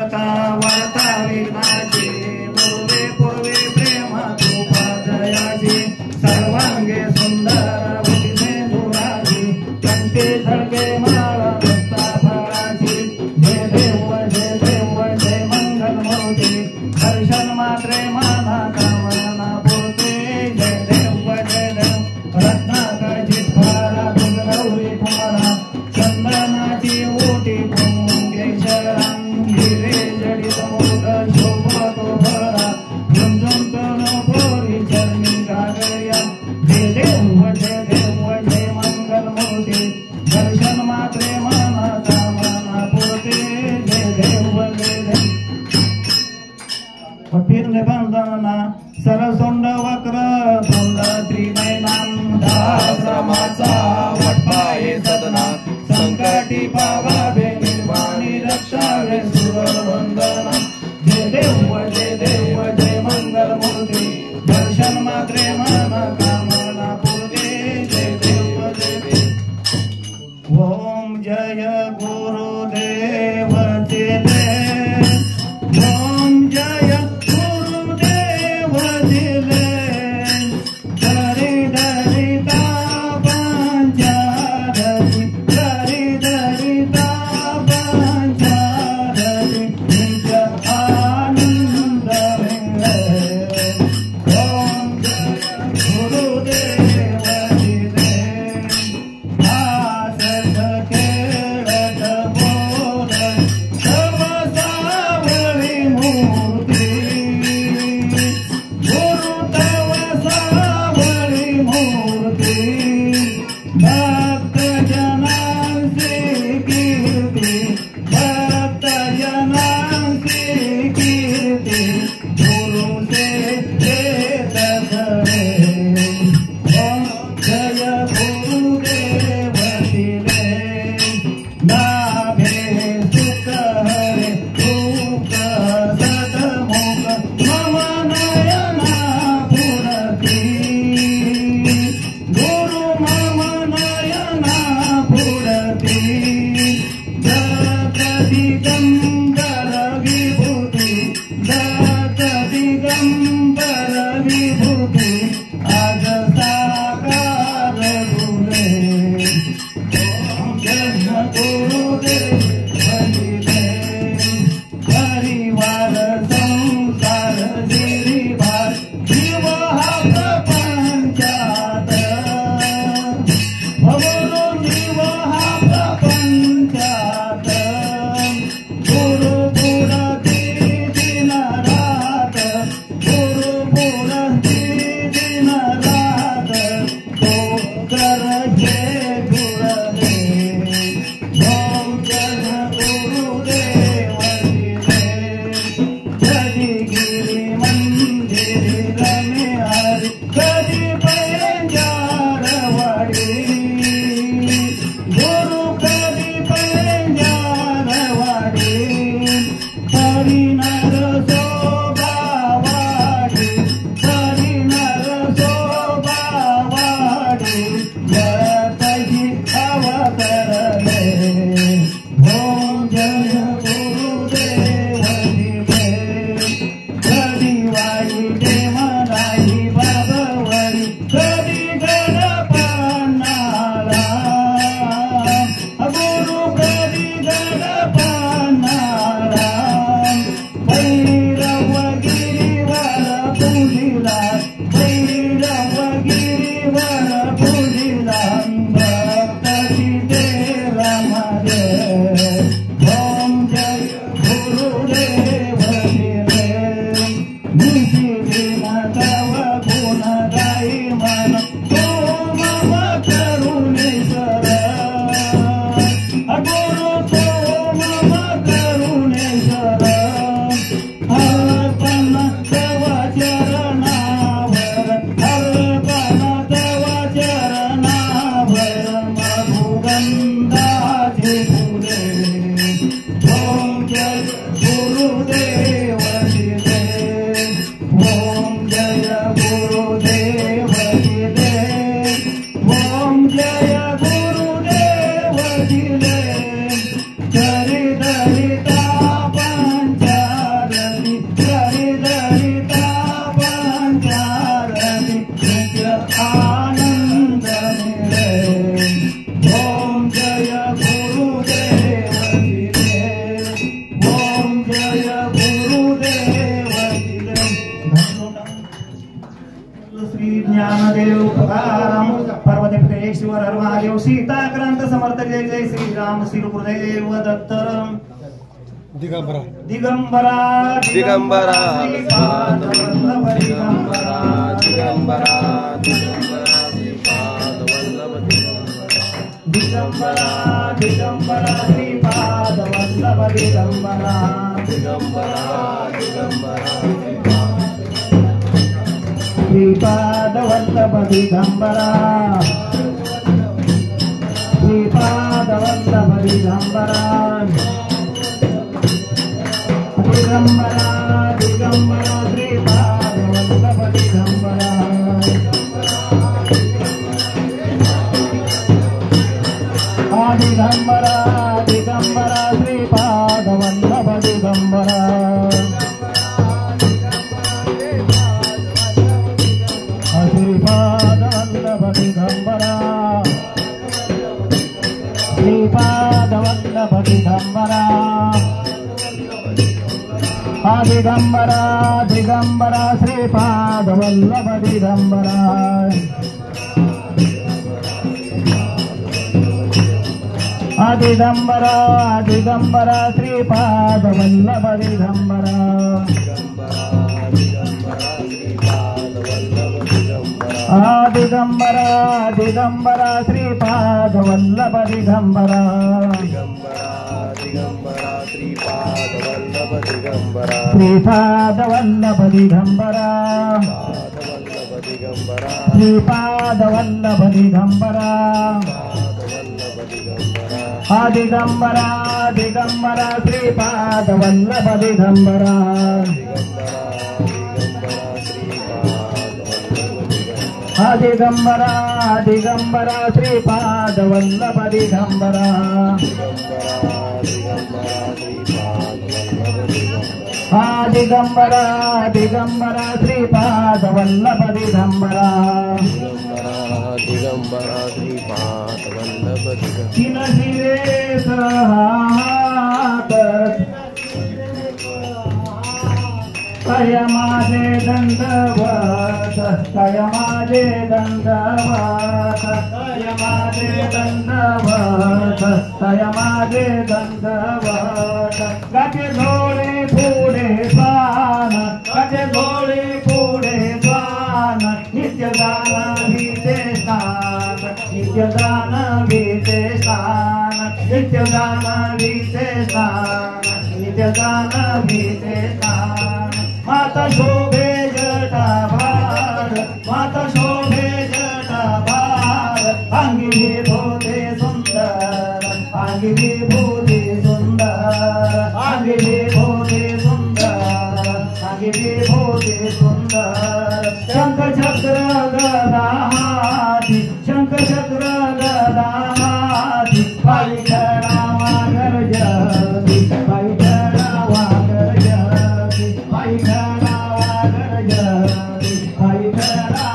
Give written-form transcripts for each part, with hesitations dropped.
करता वार्ता विघ्नाची पूर्वे पूर्वे प्रेम कृपा जयाची सर्वांगे सुंदर बुद्धिसे धुराची कंठी झळके माळ रस्ता फळाची जय देव जय मंगल मूर्ती दर्शन मात्रे माना कामना पूर्ती जय देव रत्नाकरची फारा गौरी कुमारा चंदनाची ओटी हिरे जडित मोठ शोभतो भरा झुंझुंतून पोरी चरणी गागर्या जय देव जय मंगल मूर्ती दर्शन मात्रे मना कामना पूर्ती जय देव पठीर निबंधना सरसोंड वक्र तोंड त्रिनयनांदाश्रमाचा वटपाये सदना संकटी पावावे निर्वाणी रक्षावे सुरवंदना जय देव जय मंगल मूर्ती दर्शन मात्रे मना कामना पूर्ती जय देव ओम जय गुरुदेव जय ओम जय गुरुदेव जय धरी धरी तापांचारती धरी धरी तापांचारती निज आनंद ओम जय गुरुदेव जय आसत खेळत बोल सर्व सावळी मूर्ती गुरु तव सावळी मूर्ती भक्त वृंदाक्रांत समर्थ जय जय श्रीराम श्री गुरुदेव दत्त दिगंबरा दिगंबरा दिगंबरा श्रीपाद वल्लभ दिगंबरा दिगंबरा श्रीपाद वल्लभ दिगंबरा दिगंबरा श्रीपाद वल्लभ दिगंबरा दिगंबरा श्रीपाद वल्लभ दिगंबरा श्रीपाद वल्लभ दिगंबरा दिगंबरा दिगंबरा श्रीपाद वल्लभ दिगंबरा दिगंबरा दिगंबरा श्रीपाद वल्लभ दिगंबरा श्रीपाद वल्लभ दिगंबरा श्रीपाद वल्लभ दिगंबरा दिगंबरा दिगंबरा श्रीपाद वल्लभ दिगंबरा दिगंबरा दिगंबरा श्रीपाद वल्लभ दिगंबरा दिगंबरा दिगंबरा श्रीपाद वल्लभ दिगंबरा दिगंबरा श्रीपाद वल्लभ दिगंबरा श्रीपाद वल्लभ दिगंबरा श्रीपाद वल्लभ दिगंबरा दिगंबरा दिगंबरा श्रीपाद वल्लभ दिगंबरा दिगंबरा दिगंबरा श्रीपाद वल्लभ दिगंबरा दिगंबरा दिगंबरा श्रीपाद वल्लभ दिगंबरा दिगंबरा श्रीपाद वल्लभ दिगंबरा तीन शिरे सहात कय माझे दंडवत कय माझे दंडवत कय माझे दंडवत कय माझे दंडवत गजे घोडे पुढे स्वान गजे घोडे पुढे स्वान नित्य दान भीते स्थान नित्य दान भीते स्थान नित्य दान भीते स्थान नित्य दान भीते स्थान माता शोभे जटा भार माता शोभे जटा भार अंगी विभूते सुंदर अंगी विभूते सुंदर अंगी विभूते सुंदर अंगी विभूते सुंदर शंख चक्र गदा हाती शंख चक्र गदा हाती पायी खेळावा गरजती पायी खेळावा गरजती पायी खेळावा गरजती पायी खेळावा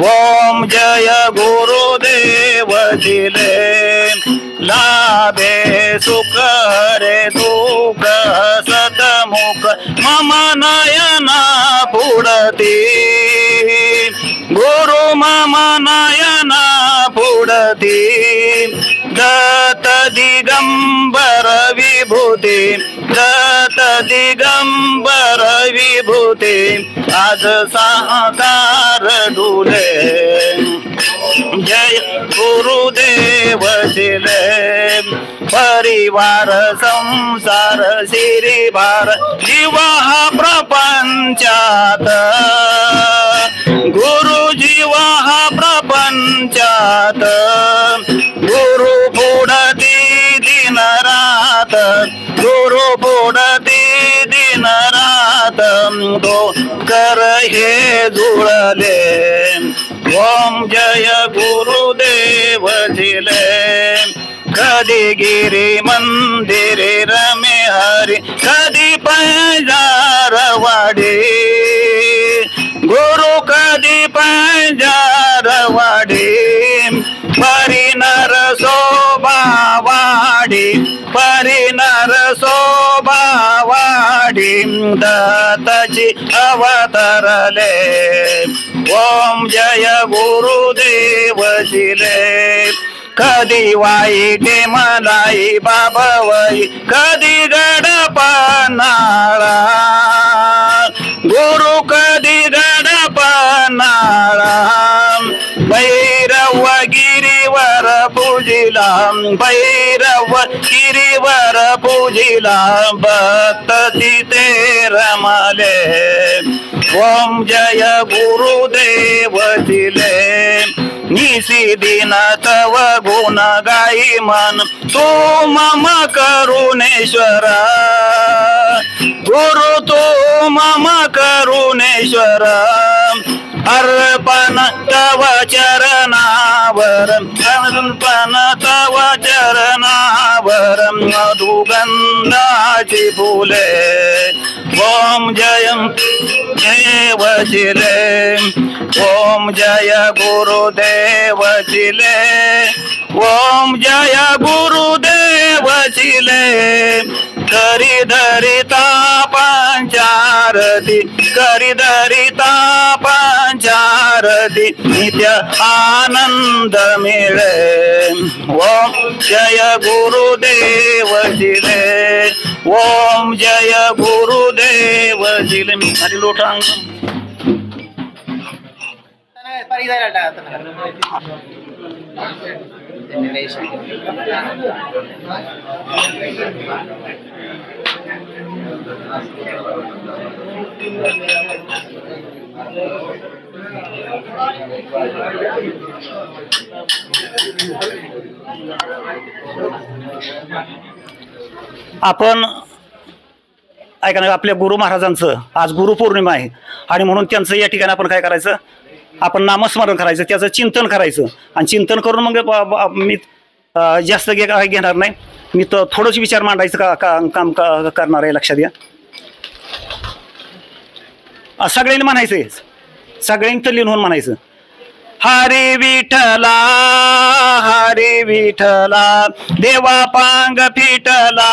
ओम जय गुरुदेव दिले लाभे सुख हरे दुःख सतमुख मम न पुढती गुरु मम नयना पुढती दत्त दिगंबर विभूती दत्त दिगंबर विभूती आज साकार डुले जय गुरुदेव शिले परिवार संसार श्रीभार जीवा प्रपंचात गुरु जीवा प्रपंचात गुरु पुढती दिन रात गुरु पुढती दिन रात तो कर हे जुळले ओम जय गुरुदेव जिले कधी गिरी मंदिरे रमे हरी कधी पंजारवाडी गुरु कधी पंजारवाडी परिनर शोभावाडी परिनर शोभावाडी दत्ताची अवतरले ओम जय गुरुदेव जिले कधी वाईटे मलाई बाबाई कधी गडपनाळा गुरु कधी गडपनाळा भैरव गिरीवर पूजिला भैरव गिरीवर पूजिला भक्त तिथे रमले ओम जय गुरुदेव जिले निसी दिन तव गुण गाई मन तू मम करुणेश्वर गुरु तू मम करुणेश्वर अर्पण तव चरणावर अर्पण तव चरणावर मधुगंधाची फुले ओम जय देव जिले ओम जय गुरुदेव जिले ओम जय गुरुदेव जिले करी धरिता पंचारती करी धरिता पंचारती नित्य आनंद मिळे ओम जय गुरुदेव जिले ओम जय गुरुदेव जिले हरी लोटांग आपण ऐका ना आपल्या गुरु महाराजांचं आज गुरुपौर्णिमा आहे आणि म्हणून त्यांचं या ठिकाणी आपण काय करायचं आपण नामस्मरण करायचं त्याचं चिंतन करायचं आणि चिंतन करून मग मी जास्त घेणार नाही मी तर थोडंच विचार मांडायचं काम करणार आहे लक्षात घ्या सगळ्यांनी म्हणायचं सगळ्यांनी तर लिहून म्हणायचं हरी विठला देवा पांग पिठला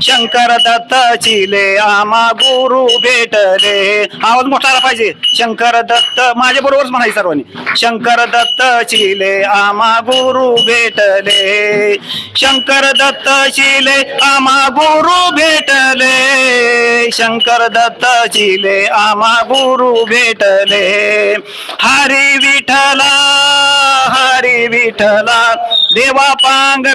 शंकर दत्त चिले आमा गुरु भेटले आवाज मोठा आला पाहिजे शंकर दत्त माझ्या बरोबरच म्हणायचं सर्वांनी शंकर दत्त चिले आमा गुरु भेटले शंकर दत्त चिले आमा गुरु भेटले शंकर दत्त चिले आमा गुरु भेटले हरी विठला देवा पांग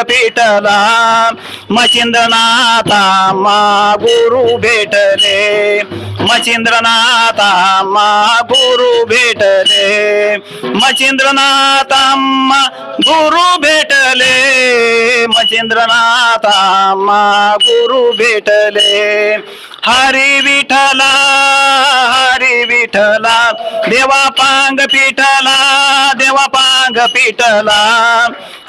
पिठला मचिंद्रनाथा मा गुरु भेटले मचिंद्रनाथा मा गुरु भेटले मचिंद्रनाथा मा गुरु भेटले मचिंद्रनाथा मा गुरु भेटले हरी विठला देवा पांग पिठला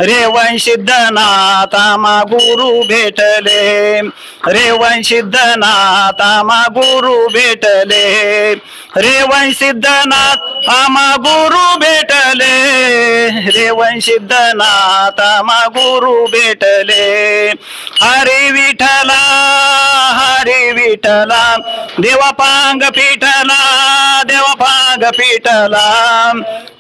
रेवण सिद्धनाथा मा गुरु भेटले रेवण सिद्धनाथा मा गुरु भेटले रेवण सिद्धनाथ आमा गुरु भेटले रेवण सिद्धनाथ आमा गुरु भेटले हरी विठला विठला देवा पांग पिठला देवा पांग पिठला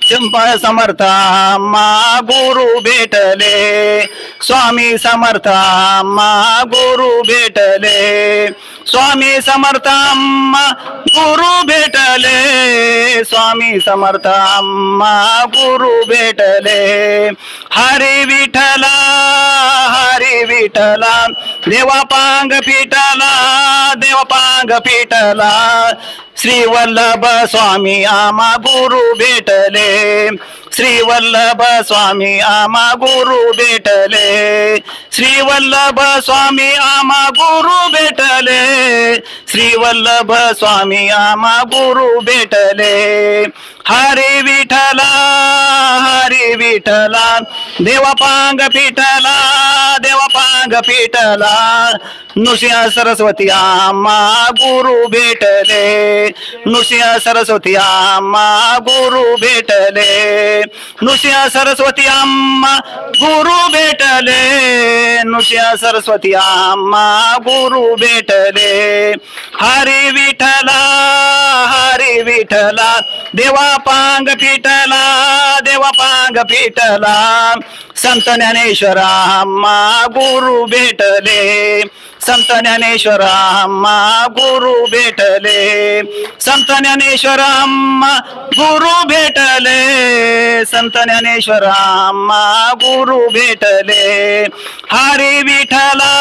चिंपळ समर्थ आम्हा गुरु भेटले स्वामी समर्थ आम्हा गुरु भेटले स्वामी समर्थ आम्हा गुरु भेटले स्वामी समर्थ आम्हा गुरु भेटले हरी विठला देवा पांग पिठला देवा पांग पिठला श्री वल्लभ स्वामी आम्हा गुरु भेटले श्री वल्लभ स्वामी आम्हा गुरु भेटले श्री वल्लभ स्वामी आम्हा गुरु भेटले श्री वल्लभ स्वामी आम्हा गुरु भेटले हरी विठला देवा पांग पिठला देवा पांग पिठला नृसिंह सरस्वती आम्हा गुरु भेटले नृसिंह सरस्वती आम्हा गुरु भेटले नृसिंह सरस्वती आम्हा गुरु भेटले नृसिंह सरस्वती आम्हा गुरु भेटले हरी विठला देवा पांग पिठला देवा पांग पिठला संत ज्ञानेश्वर आम्हा गुरु भेटले संत ज्ञानेश्वर आम्हा गुरु भेटले संत ज्ञानेश्वर आम्हा गुरु भेटले संत ज्ञानेश्वर आम्हा गुरु भेटले हरी विठला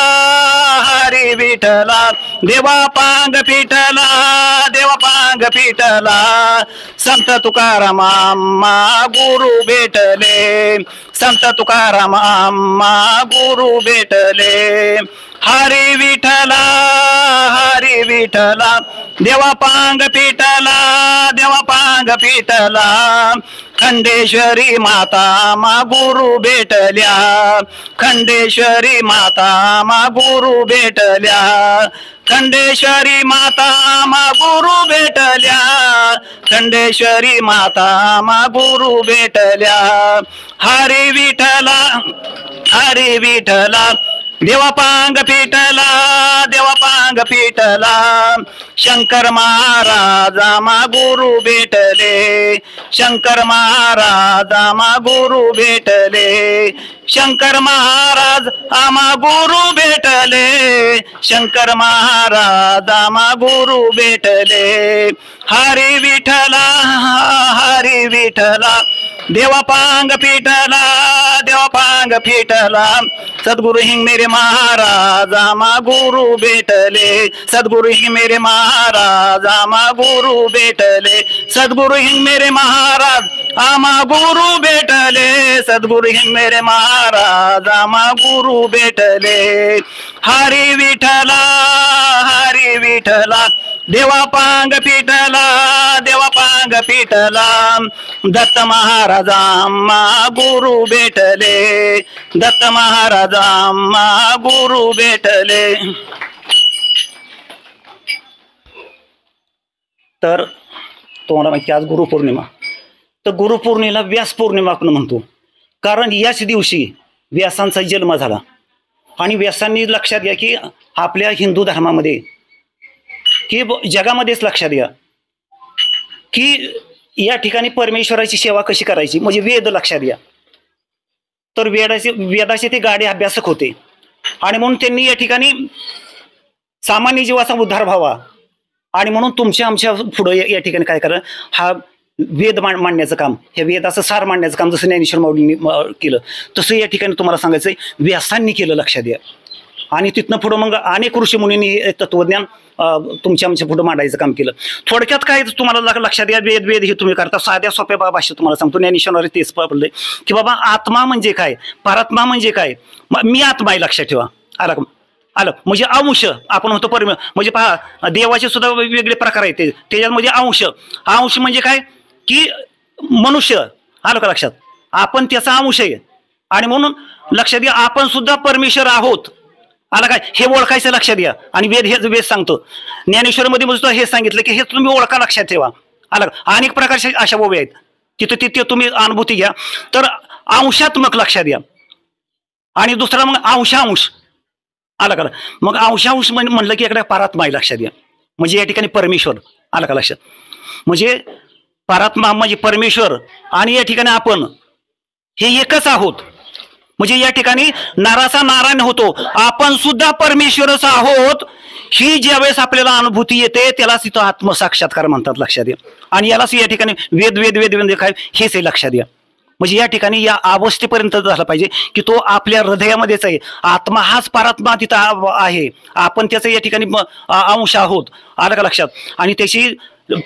देवा पांग पिठला देवा पांग पिठला संत तुकाराम आम्हा गुरु भेटले संत तुकाराम आम्हा गुरु भेटले हरी विठला देवा पांग पिठला देवा पांग पिठला खंडेश्वरी माता मा गुरु भेटल्या खंडेश्वरी माता मा गुरु भेटल्या खंडेश्वरी माता मा गुरु भेटल्या खंडेश्वरी माता मा गुरु भेटल्या हरी विठला देवा पांग पिठला शंकर महाराजा मा गुरु भेटले शंकर महाराजा मा गुरु भेटले शंकर महाराज आमा गुरु भेटले शंकर महाराज आमा गुरु भेटले हरी विठला देवा पांग पिठला सद्गुरु हिंग मेरे महाराज आमा गुरु भेटले सद्गुरु हिंग मेरे महाराज आमा गुरु भेटले सद्गुरु हिंग मेरे महाराज आमा गुरु भेटले सद्गुरु हिंग मेरे महाराज आमा गुरु भेटले हरी विठला देवा पांग पिठला दत्त महाराज आम्हा गुरु भेटले दत्त महाराज आम्हा गुरु भेटले. तर तुम्हाला माहिती आज गुरुपौर्णिमा तर गुरुपौर्णिमेला व्यास पौर्णिमा आपण म्हणतो कारण याच दिवशी व्यासांचा जन्म झाला आणि व्यासांनी लक्षात घ्या की आपल्या हिंदू धर्मामध्ये की जगामध्येच लक्षात घ्या की या ठिकाणी परमेश्वराची सेवा कशी करायची म्हणजे वेद लक्षात घ्या तर वेदाचे ते गाडे अभ्यासक होते आणि म्हणून त्यांनी या ठिकाणी सामान्य जीवाचा उद्धार व्हावा आणि म्हणून तुमच्या आमच्या पुढे या ठिकाणी काय करा हा वेद मांडण्याचं काम हे वेदाचं सार मांडण्याचं काम जसं ज्ञानेश्वर माऊलींनी केलं तसं या ठिकाणी तुम्हाला सांगायचं व्यासांनी केलं लक्षात द्या आणि तिथनं पुढं मग अनेक ऋषीमुनींनी तत्वज्ञान तुमच्या आमच्या पुढं मांडायचं काम केलं. थोडक्यात काय तुम्हाला लक्षात द्या वेद हे तुम्ही करता साध्या सोप्या भाषेत तुम्हाला सांगतो ज्ञानेश्वर तेच पडले की बाबा आत्मा म्हणजे काय परात्मा म्हणजे काय मी आत्मा आहे लक्षात ठेवा आलं म्हणजे अंश आपण म्हणतो म्हणजे पहा देवाचे सुद्धा वेगवेगळे प्रकार आहेत त्याच्यामध्ये अंश म्हणजे काय की मनुष्य आलं का लक्षात आपण त्याचा अंश आहे आणि म्हणून लक्षात घ्या आपण सुद्धा परमेश्वर आहोत आला काय हे ओळखायचं लक्षात घ्या आणि वेद सांगतो ज्ञानेश्वरमध्ये म्हणजे हे सांगितलं की हे तुम्ही ओळखा लक्षात ठेवा आला अनेक प्रकारचे अशा ओव्या आहेत तिथं तिथे तुम्ही अनुभूती घ्या तर अंशात्मक लक्षात घ्या आणि दुसरा मग अंश आलं का? मग अंशांश म्हणलं की इकडे परात्मा आहे लक्षात घ्या. म्हणजे या ठिकाणी परमेश्वर. आलं का लक्षात? म्हणजे परात्मा म्हणजे परमेश्वर आणि या ठिकाणी आपण हे एकच आहोत. म्हणजे या ठिकाणी नाराचा नारायण होतो, आपण सुद्धा परमेश्वरच आहोत. ही ज्यावेळेस आपल्याला अनुभूती येते त्यालाच इथं आत्मसाक्षात्कार म्हणतात लक्षात घ्या. आणि यालाच या ठिकाणी वेद वेद वेद वेद काय हेच आहे लक्षात घ्या. म्हणजे या ठिकाणी या अवस्थेपर्यंत झाला पाहिजे की तो आपल्या हृदयामध्येच आहे. आत्मा हाच परात्मा तिथं आहे, आपण त्याचं या ठिकाणी अंश आहोत. आलं का लक्षात? आणि त्याची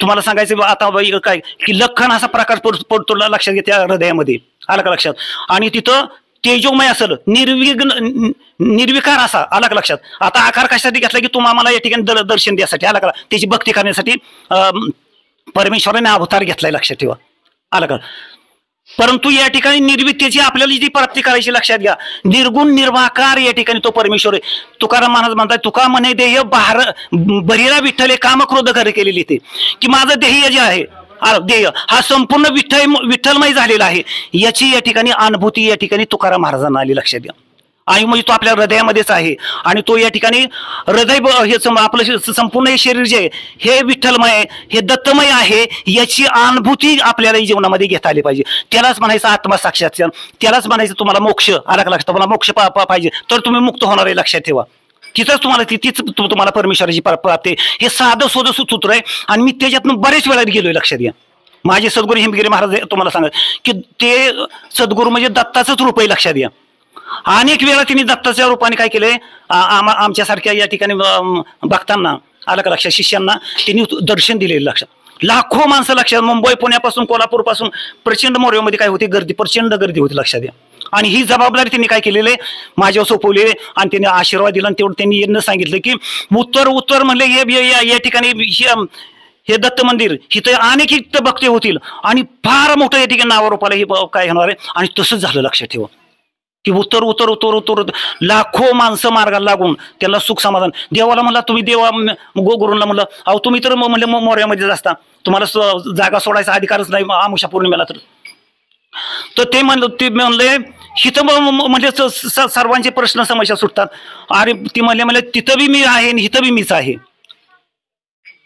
तुम्हाला सांगायचं आता काय की लखन असा प्रकार पडतो लक्षात घ्या त्या हृदयामध्ये. आलं का लक्षात? आणि तिथं तेजोमय असेल, निर्विकार असा. आला का लक्षात? आता आकार कशासाठी घेतला की तुम्हाला मला या ठिकाणी दर्शन द्यासाठी. आला का? त्याची भक्ती करण्यासाठी परमेश्वराने अवतार घेतलाय लक्षात ठेवा. आला का? परंतु या ठिकाणी निर्विद्येची आपल्याला जी प्राप्ती करायची लक्षात घ्या. निर्गुण निर्वाकार या ठिकाणी तो परमेश्वर आहे. तुकाराम महाराज म्हणतात, तुका म्हणे देह बहिरा विठ्ठले काम क्रोध घर केलेली ते की माझं देह जे आहे देह हा संपूर्ण विठ्ठलमय झालेला आहे. याची या ठिकाणी अनुभूती या ठिकाणी तुकाराम महाराजांना आली लक्षात घ्या. आणि म्हणजे तो आपल्या हृदयामध्येच आहे आणि तो या ठिकाणी हृदय हे आपलं संपूर्ण हे शरीर जे आहे हे विठ्ठलमय हे दत्तमय आहे. याची अनुभूती आपल्याला जीवनामध्ये घेता आली पाहिजे. त्यालाच म्हणायचं आत्मसाक्षात्कार, त्यालाच म्हणायचं तुम्हाला मोक्ष. आला का लक्षात? तुम्हाला मोक्ष पाहिजे तर तुम्ही मुक्त होणार आहे लक्षात ठेवा. तिथंच तुम्हाला तीच तुम्हाला परमेश्वराची प्राप्ती. हे साधं सोधं सूत्र आहे आणि मी त्याच्यातून बरेच वेळा गेलोय लक्षात घ्या. माझे सद्गुरू हिमगिरी महाराज तुम्हाला सांगा की ते सद्गुरू म्हणजे दत्ताचंच रूप आहे लक्षात घ्या. अनेक वेळा त्यांनी दत्ताच्या रूपाने काय केलंय आमच्यासारख्या या ठिकाणी भक्तांना आलं का लक्षात शिष्यांना त्यांनी दर्शन दिलेलं लक्षात. लाखो माणसं लक्षात मुंबई पुण्यापासून कोल्हापूर पासून प्रचंड मोर्यामध्ये काय होती गर्दी, प्रचंड गर्दी होती लक्षात घ्या. आणि ही जबाबदारी त्यांनी काय केलेले माझ्यावर सोपवले आणि त्यांनी आशीर्वाद दिला आणि तेवढं त्यांनी यांना सांगितलं की उत्तर म्हणले या ठिकाणी हे दत्त मंदिर इथं अनेक इथं भक्ती होतील आणि फार मोठं या ठिकाणी नावा रूपाला हे काय होणार आहे. आणि तसंच झालं लक्षात ठेवा की उत्तर लाखो माणसं मार्गाला लागून त्याला सुख समाधान. देवाला म्हणला तुम्ही देवा गुरूंना म्हणलं अहो तुम्ही तर म्हणले मोर्यामध्येच असता, तुम्हाला जागा सोडायचा अधिकारच नाही आमुषा पौर्णिमेला. तर ते म्हणले हिथं म्हणजे सर्वांचे प्रश्न समस्या सुटतात. अरे ती म्हणले तिथं बी मी आहे आणि हिथं बी मीच आहे.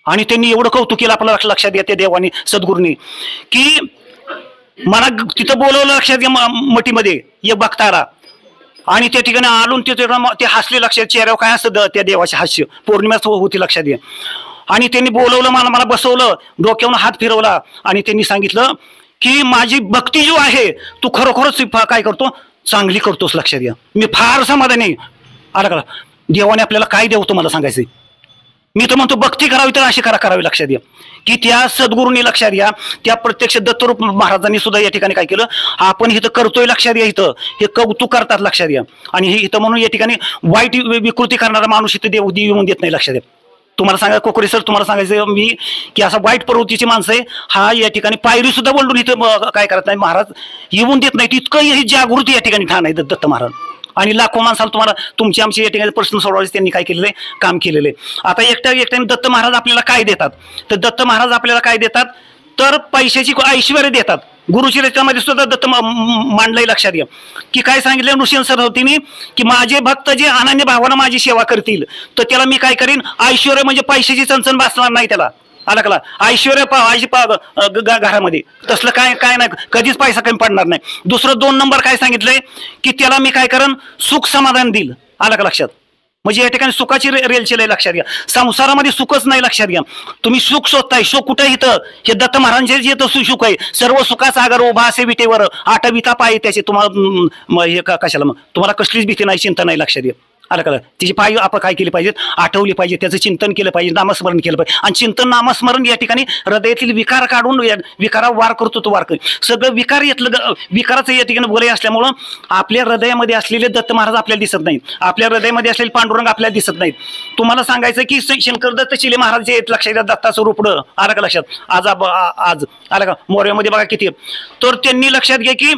आणि त्यांनी एवढं कौतुक केलं आपलं लक्षात घ्या त्या देवानी सद्गुरूंनी की मला तिथं बोलवलं लक्षात घ्या मठीमध्ये एक बघतारा. आणि त्या ठिकाणी आलून ते हसले लक्षात. चेहऱ्यावर काय असतं त्या देवाचे हास्य पौर्णिमेच होती लक्षात घ्या. आणि त्यांनी बोलवलं मला बसवलं, डोक्यावरून हात फिरवला आणि त्यांनी सांगितलं की माझी भक्ती जो आहे तू खरोखरच काय करतो चांगली करतोस लक्षात घ्या. मी फार समाधानी. आला का? देवाने आपल्याला काय देऊ तुम्हाला सांगायचंय. मी तर म्हणतो भक्ती करावी तर अशी करावी लक्षात घ्या की त्या सद्गुरूंनी लक्षात घ्या त्या प्रत्यक्ष दत्तरूप महाराजांनी सुद्धा या ठिकाणी काय केलं आपण इथं करतोय लक्षात घ्या. इथं हे कौतुक करतात लक्षात घ्या. आणि हे इथं म्हणून या ठिकाणी वाईट विकृती करणारा माणूस इथं देव येऊन देत नाही लक्षात घ्या. तुम्हाला सांगा कोकरे सर तुम्हाला सांगायचं मी की असा वाईट प्रवृत्तीची माणसं आहे हा या ठिकाणी पायरी सुद्धा बोलून इथं काय करत नाही महाराज येऊन देत नाही. इतकं ही जागृती या ठिकाणी ठाण आहे दत्त महाराज. आणि लाखो माणसाला तुम्हाला तुमची आमची या ठिकाणी प्रश्न सोडवायचे त्यांनी काय केलेलं आहे काम केलेलं आहे. आता एकट्याने दत्त महाराज आपल्याला काय देतात तर दत्त महाराज आपल्याला काय देतात तर पैशाची ऐश्वर्य देतात. गुरुची रचनामध्ये सुद्धा दत्त मांडलंय लक्षात घ्या की काय सांगितलं नृसिंह सरस्वतींनी की माझे भक्त जे अनन्य भावानं माझी सेवा करतील तर त्याला मी काय करीन ऐश्वर्य म्हणजे पैशाची चणचण बसणार नाही त्याला. आला कला ऐश्वर्य घरामध्ये तसलं काय नाही कधीच पैसा कमी पडणार नाही. दुसरं 2 नंबर काय सांगितलंय की त्याला मी काय करेन सुख समाधान देईल. आला का लक्षात? म्हणजे या ठिकाणी सुखाची रेलचेल आहे लक्षात घ्या. संसारामध्ये सुखच नाही लक्षात घ्या. तुम्ही सुख शोधताय सुख कुठे इथं हे दत्त महाराजांचे जे सुख आहे सर्व सुखाचा आगर उभा असे विटेवर आठविता पाय त्याचे तुम्हाला हे कशाला मग तुम्हाला कसलीच भीती नाही चिंता नाही लक्षात घ्या. आलं का? तिची पाय आपण काय केली पाहिजेत आठवली पाहिजे त्याचं चिंतन केलं पाहिजे नामस्मरण केलं पाहिजे. आणि चिंतन नामस्मरण या ठिकाणी हृदयातील विकार काढून विकारा वार करतो तो वार सगळं विकार येतलं विकाराचं या ठिकाणी बोलाय असल्यामुळं आपल्या हृदयामध्ये असलेले दत्त महाराज आपल्याला दिसत नाहीत. आपल्या हृदयामध्ये असलेले पांडुरंग आपल्याला दिसत नाहीत. तुम्हाला सांगायचं की शंकर दत्त चिले महाराज जे लक्षात घ्या दत्ताचं रूपडं आलं का लक्षात आज आलं का मोर्यामध्ये बघा किती. तर त्यांनी लक्षात घ्या की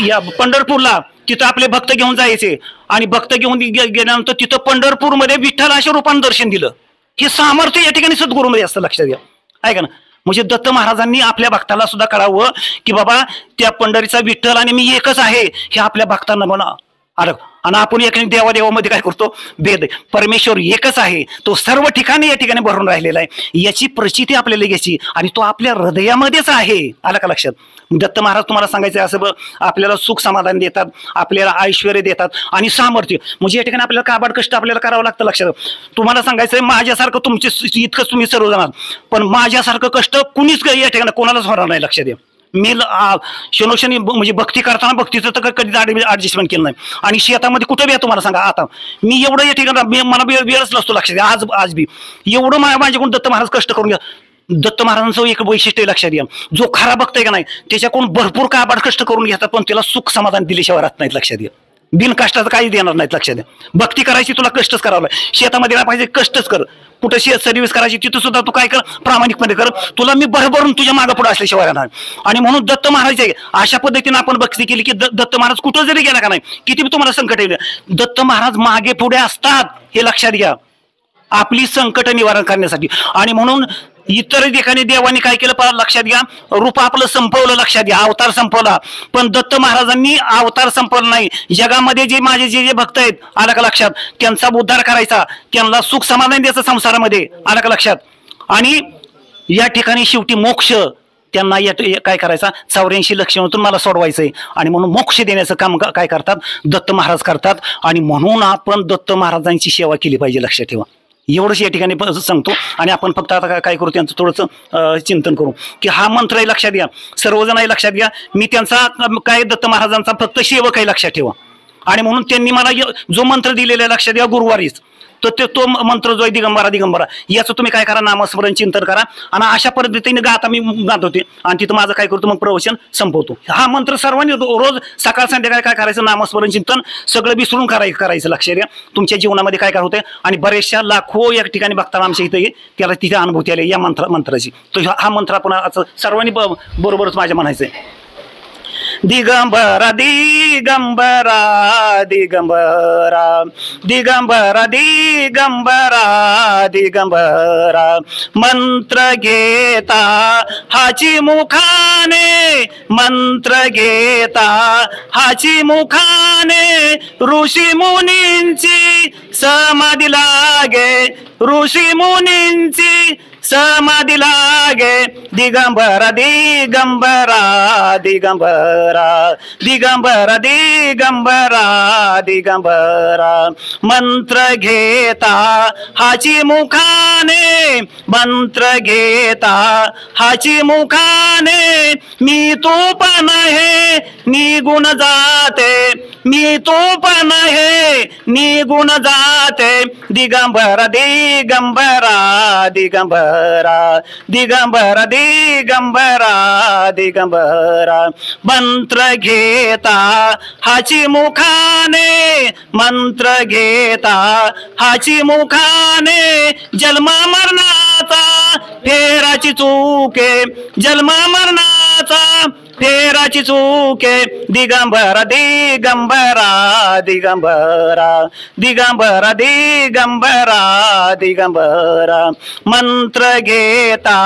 या पंढरपूरला तिथं आपले भक्त घेऊन जायचे आणि भक्त घेऊन गेल्यानंतर तिथं पंढरपूरमध्ये विठ्ठलाच्या रूपाने दर्शन दिलं. हे सामर्थ्य या ठिकाणी सद्गुरूमध्ये असतं लक्षात घ्या. ऐका ना म्हणजे दत्त महाराजांनी आपल्या भक्ताला सुद्धा कळावं की बाबा त्या पंढरीचा विठ्ठल आणि मी एकच आहे हे आपल्या भक्तांना म्हणा अरे आणि आपण एक देवादेवामध्ये काय करतो भेद आहे. परमेश्वर एकच आहे, तो सर्व ठिकाणी या ठिकाणी भरून राहिलेला आहे, याची प्रचिती आपल्याला घ्यायची आणि तो आपल्या हृदयामध्येच आहे. आला का लक्षात? दत्त महाराज तुम्हाला सांगायचं असं आपल्याला सुख समाधान देतात, आपल्याला ऐश्वर्य देतात आणि सामर्थ्य. म्हणजे या ठिकाणी आपल्याला काबाड कष्ट आपल्याला करावं लागतं. लक्षात तुम्हाला सांगायचंय माझ्यासारखं तुमचे इतकंच तुम्ही सर्व जाणार, पण माझ्यासारखं कष्ट कुणीच या ठिकाणी कोणालाच होणार नाही. लक्षात द्या. मी क्षणोक्षणी म्हणजे भक्ती करताना भक्तीचं तर कधीच ऍडजस्टमेंट केलं नाही. आणि शेतामध्ये कुठं बी तुम्हाला सांगा आता मी एवढं या ठिकाणी मला वेळच नसतो. लक्षात द्या. आज बी एवढं माझ्याकडून दत्त महाराज कष्ट करून घ्या. दत्त महाराजांचं एक वैशिष्ट्य लक्षात घ्या, जो खरा भक्त आहे का नाही त्याच्याकडून भरपूर काबाड कष्ट करून घेतात, पण त्याला सुख समाधान दिल्याशिवाय राहत नाहीत. लक्षात घ्या. बिनकष्टाचं काही देणार नाहीत. लक्षात द्या. भक्ती करायची तुला कष्टच करावं लागेल. शेतामध्ये काय पाहिजे कष्टच कर. कुठं सर्व्हिस करायची तिथं सुद्धा तू काय कर प्रामाणिकपणे कर. तुला मी भरभरून तुझ्या मागं पुढे असल्याशिवाय राहणार. आणि म्हणून दत्त महाराज आहे अशा पद्धतीने आपण भक्ती केली की दत्त महाराज कुठं जरी गेला का नाही किती तुम्हाला संकट येईल दत्त महाराज मागे पुढे असतात. हे लक्षात घ्या आपली संकट निवारण करण्यासाठी. आणि म्हणून इतर ठिकाणी देवानी काय केलं लक्षात घ्या, रूप आपलं संपवलं. लक्षात घ्या. अवतार संपवला, पण दत्त महाराजांनी अवतार संपवला नाही. जगामध्ये जे माझे जे भक्त आहेत आला का लक्षात, त्यांचा उद्धार करायचा, त्यांना सुख समाधान द्यायचं संसारामध्ये. आला का लक्षात. आणि या ठिकाणी शेवटी मोक्ष त्यांना काय करायचा 84 लक्षणातून मला सोडवायचंय. आणि म्हणून मोक्ष देण्याचं काम काय करतात दत्त महाराज करतात. आणि म्हणून आपण दत्त महाराजांची सेवा केली पाहिजे. लक्षात ठेवा. एवढंच या ठिकाणी सांगतो. आणि आपण फक्त आता काय करू त्यांचं थोडंसं चिंतन करू की हा मंत्र आहे. लक्षात घ्या सर्वजण लक्षात घ्या. मी त्यांचा काय दत्त महाराजांचा फक्त सेवक आहे. लक्षात ठेवा. आणि म्हणून त्यांनी मला जो मंत्र दिलेला लक्षात घ्या गुरुवारीच तो मंत्र जो आहे दिगंबरा दिगंबरा याचं तुम्ही काय करा नामस्मरण चिंतन करा. आणि अशा पद्धतीने गाता मी गात होते आणि तिथं माझं काय करतो मग प्रवचन संपवतो. हा मंत्र सर्वांनी रोज सकाळ संध्याकाळी काय करायचं नामस्मरण चिंतन सगळं विसरून करायचं. लक्षात द्या. तुमच्या जीवनामध्ये काय होते आणि बरेचशा लाखो या ठिकाणी बघताना आमच्या इथे त्याला तिथे अनुभूती आली या मंत्राची. तर हा मंत्र आपण सर्वांनी बरोबरच माझ्या म्हणायचंय. दिगंबरा दिगंबरा दिगंबरा दिगंबरा दिगंबरा दिगंबरा मंत्र घेता हाची मुखाने मंत्र घेता हाची मुखाने ऋषी मुनींची समाधी लागे ऋषी मुनींची समाधी लागे. दिगंबरा दिगंबरा दिगंबरा दिगंबरा दिगंबरा दिगंबरा मंत्र घेता हाची मुखाने मंत्र घेता हाची मुखाने मी तू पण हे निगुण जाते मी तू पण हे निगुण जाते. दिगंबरा दिगंबरा दिगंबरा दिगंबरा दिगंबरा दिगंबरा मंत्र घेता हाची मुखाने मंत्र घेता हाची मुखाने जन्मा मरणाचा फेराची चूके जन्मा मरणाचा फेराची चूके. दिगंबरा दिगंबरा दिगंबरा दिगंबरा दिगंबरा दिगंबरा मंत्र घेता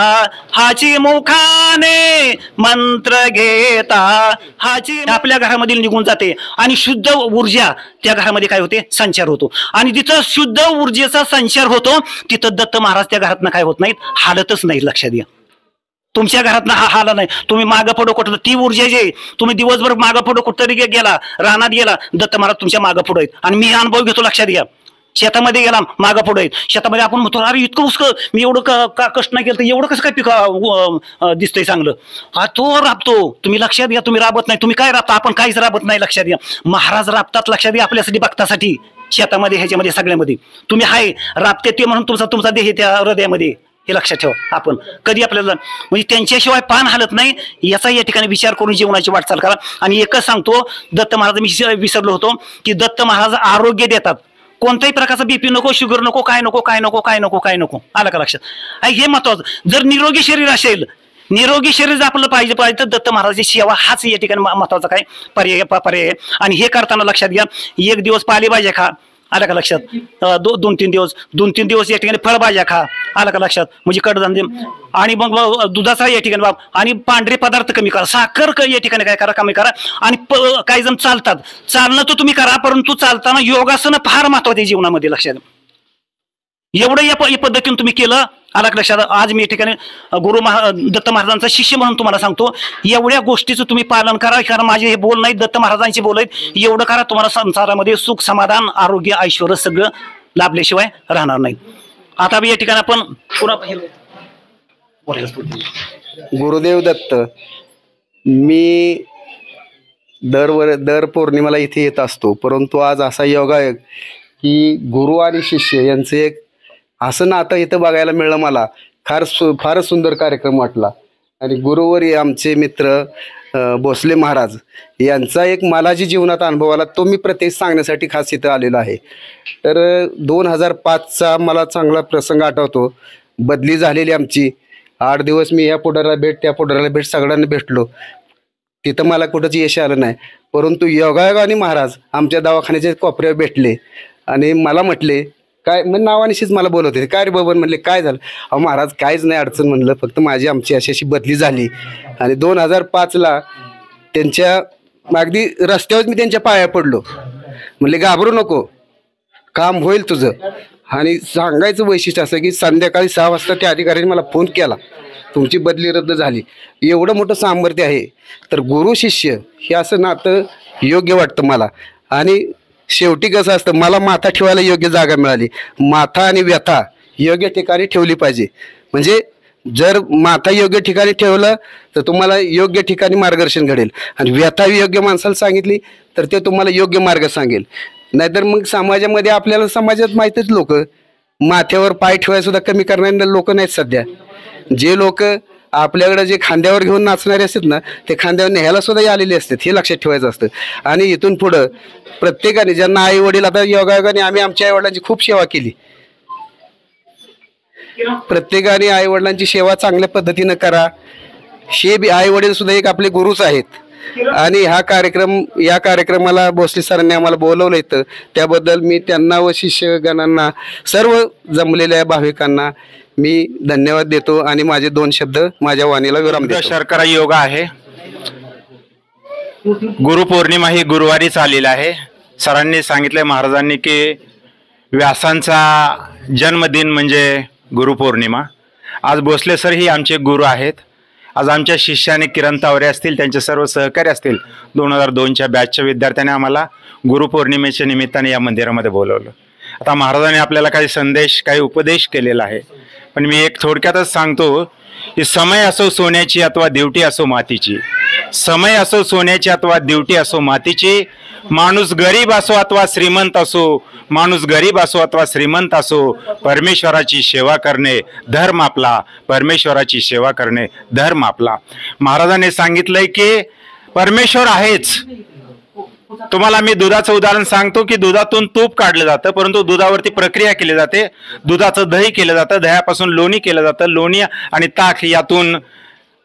हाची मुखाने मंत्र घेता हाची आपल्या घरामधील निघून जाते आणि शुद्ध ऊर्जा त्या घरामध्ये काय होते संचार होतो. आणि जिथं शुद्ध ऊर्जेचा संचार होतो तिथं दत्त महाराज त्या घरातनं काय होत नाहीत हालतच नाही. लक्षात घ्या. तुमच्या घरात हा हाला नाही. तुम्ही मागं पुढं कुठं ती ऊर्जा जे तुम्ही दिवसभर मागं पुढं कुठतरी गेला रानात गेला दत्त महाराज तुमच्या मागं पुढे आहेत. आणि मी अनुभव घेतो. लक्षात घ्या. शेतामध्ये गेला मागं पुढे आहेत. शेतामध्ये आपण म्हणतो अरे इतकं उसकं मी एवढं कष्ट नाही केलं तर एवढं कसं काय पिक दिसतंय चांगलं. हा तो राबतो. तुम्ही लक्षात घ्या. तुम्ही राबत नाही. तुम्ही काय राबता आपण काहीच राबत नाही. लक्षात घ्या. महाराज राबतात. लक्षात घ्या. आपल्यासाठी भक्तासाठी शेतामध्ये ह्याच्यामध्ये सगळ्यामध्ये तुम्ही हाय राबते ते म्हणून तुमचा देह त्या हृदयामध्ये हे लक्षात ठेवा. आपण कधी आपल्याला म्हणजे त्यांच्याशिवाय पान हालत नाही याचा या ठिकाणी विचार करून जीवनाची वाटचाल करा. आणि एकच सांगतो दत्त महाराज मी विसरलो होतो की दत्त महाराज आरोग्य देतात. कोणत्याही प्रकारचा बीपी नको शुगर नको काय नको काय नको काय नको काय नको. आलं का लक्षात. हे महत्वाचं. जर निरोगी शरीर असेल निरोगी शरीर आपलं पाहिजे तर दत्त महाराजांची सेवा हाच या ठिकाणी महत्वाचा काय पर्याय. आणि हे करताना लक्षात घ्या. एक दिवस पालेभाज्या खा आलं का लक्षात? 2-3 दिवस या ठिकाणी फळभाज्या खा, आलं का लक्षात? म्हणजे कडधान्य आणि मग दुधाचा या ठिकाणी बाब आणि पांढरे पदार्थ कमी करा, साखर या ठिकाणी काय करा कमी करा. आणि काही जण चालतात, चालणं तर तुम्ही करा, परंतु चालताना योगासनं फार महत्वाचे जीवनामध्ये, लक्षात. एवढं या पद्धतीने तुम्ही केलं, आला लक्षात. आज मी या ठिकाणी दत्त महाराजांचा शिष्य म्हणून तुम्हाला सांगतो, एवढ्या गोष्टीचं तुम्ही पालन करा. कारण माझे हे बोल नाही, दत्त महाराजांचे बोल आहेत. एवढं करा, तुम्हाला संसारामध्ये सुख, समाधान, आरोग्य, ऐश्वर सगळं लाभल्याशिवाय राहणार नाही. आता या ठिकाणी आपण पुन्हा गुरुदेव दत्त. मी दर पौर्णिमेला इथे येत असतो, परंतु आज असा योगायोग की गुरु आणि शिष्य यांचं एक असं नातं इथं बघायला मिळलं. मला फारच सुंदर कार्यक्रम वाटला. आणि गुरुवर आमचे मित्र भोसले महाराज यांचा एक मला जी जीवनात अनुभव आला तो मी प्रत्येक सांगण्यासाठी खास इथं आलेलो आहे. तर 2005चा मला चांगला प्रसंग आठवतो. बदली झालेली आमची. 8 दिवस मी या पुढाऱ्याला भेट, त्या पुढाऱ्याला भेट, सगळ्यांना भेटलो. तिथं मला कुठंच यश आलं नाही, परंतु योगायोगाने महाराज आमच्या दवाखान्याच्या कोपऱ्यावर भेटले आणि मला म्हटले, काय मग नावानिशीच मला बोलत होते, काय रे बाबा म्हणले, काय झालं? अहो महाराज काहीच नाही अडचण म्हणलं, फक्त आमची अशी बदली झाली. आणि 2005ला त्यांच्या अगदी रस्त्यावर मी त्यांच्या पाया पडलो. म्हणले घाबरू नको, काम होईल तुझं. आणि सांगायचं वैशिष्ट्य असं की संध्याकाळी 6 वाजता त्या अधिकाऱ्याने मला फोन केला, तुमची बदली रद्द झाली. एवढं मोठं सामर्थ्य आहे. तर गुरु शिष्य हे असं नातं योग्य वाटतं मला. आणि शेवटी कसं असतं, मला माथा ठेवायला योग्य जागा मिळाली. माथा आणि व्यथा योग्य ठिकाणी ठेवली पाहिजे. म्हणजे जर माथा योग्य ठिकाणी ठेवलं तर तुम्हाला योग्य ठिकाणी मार्गदर्शन घडेल, आणि व्यथा योग्य माणसाला सांगितली तर ते तुम्हाला योग्य मार्ग सांगेल. नाहीतर मग समाजामध्ये आपल्याला समाजात माहितीच, लोक माथ्यावर पाय ठेवायला सुद्धा कमी करणारे लोक नाहीत सध्या. जे लोक आपल्याकडे जे खांद्यावर घेऊन नाचणारे असतात ना, ते खांद्यावर न्यायला सुद्धा आलेले असतात, हे लक्षात ठेवायचं असतं. आणि इथून पुढं प्रत्येकाने, ज्यांना आई वडील, आता योगायोगाने आम्ही आमच्या आई वडिलांची खूप सेवा केली. प्रत्येकाने आई वडिलांची सेवा चांगल्या पद्धतीनं करा. हे बी आई वडील सुद्धा एक आपले गुरुच आहेत. आणि या कार्यक्रमाला भोसले सरांनी आम्हाला बोलवलं इथं, त्याबद्दल मी त्यांना व शिष्यगणांना, सर्व जमलेल्या भाविकांना मी धन्यवाद देतो. आणि माझे 2 शब्द माझ्या वाणीला विराम देतो. शर्करा योग आहे. गुरुपौर्णिमा ही गुरुवारीच आलेला आहे. सरांनी सांगितलंय महाराजांनी की व्यासांचा जन्मदिन म्हणजे गुरुपौर्णिमा. आज भोसले सर ही आमचे गुरु आहेत. आज आमच्या शिष्याने किरण तावरे असतील, त्यांचे सर्व सहकारी असतील, 2002च्या बॅचच्या विद्यार्थ्यांनी आम्हाला गुरुपौर्णिमेच्या निमित्ताने या मंदिरामध्ये बोलवलं. आता महाराजांनी आपल्याला काही संदेश, काही उपदेश केलेला आहे, पण मी एक थोडक्यातच सांगतो की समय असो सोन्याची अथवा दिवटी असो मातीची, समय असो सोन्याची अथवा दिवटी असो मातीची, माणूस गरीब असो अथवा श्रीमंत असो, माणूस गरीब असो अथवा श्रीमंत असो, परमेश्वराची सेवा करणे धर्म आपला, परमेश्वराची सेवा करणे धर्म आपला. महाराजांनी सांगितलंय की परमेश्वर आहेच. तुम्हाला मी दुधाचं उदाहरण सांगतो की दुधातून तूप काढलं जातं, परंतु दुधावरती प्रक्रिया केली जाते. दुधाचं दही केलं जातं, दह्यापासून लोणी केलं जातं, लोणी आणि ताक यातून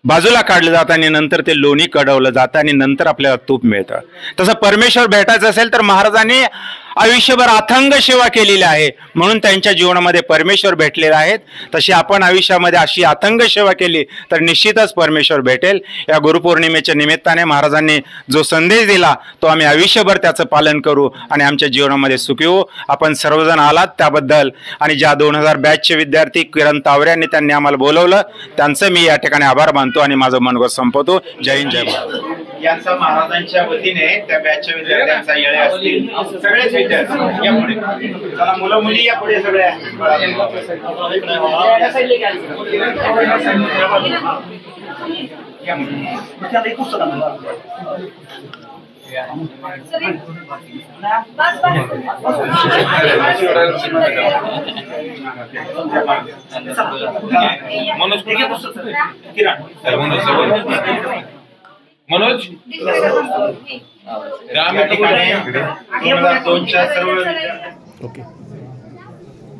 बाजूला काढलं जातं आणि नंतर ते लोणी कढवलं जातं आणि नंतर आपल्याला तूप मिळतं. तसं परमेश्वर भेटायचं असेल तर महाराजांनी आयुष्यभर अथंग सेवा केलेली आहे, म्हणून त्यांच्या जीवनामध्ये परमेश्वर भेटलेले आहेत. तशी आपण आयुष्यामध्ये अशी अथंग सेवा केली तर निश्चितच परमेश्वर भेटेल. या गुरुपौर्णिमेच्या निमित्ताने महाराजांनी जो संदेश दिला तो आम्ही आयुष्यभर त्याचं पालन करू आणि आमच्या जीवनामध्ये सुखी होऊ. आपण सर्वजण आलात त्याबद्दल, आणि ज्या 2000 बॅचचे विद्यार्थी किरण तावरे यांनी त्यांनी आम्हाला बोलवलं त्याचं मी या ठिकाणी आभार मानतो आणि माझं मनोगत संपवतो. जय हिंद, जय महाराज. यांचा महाराजांच्या वतीने त्या बॅचच्या विद्यार्थ्यांचा येळे असतील, सगळेच विद्यार्थी या पुढे चला, मुलं मुली या पुढे सगळ्या. मनोज 2002च्या सर्व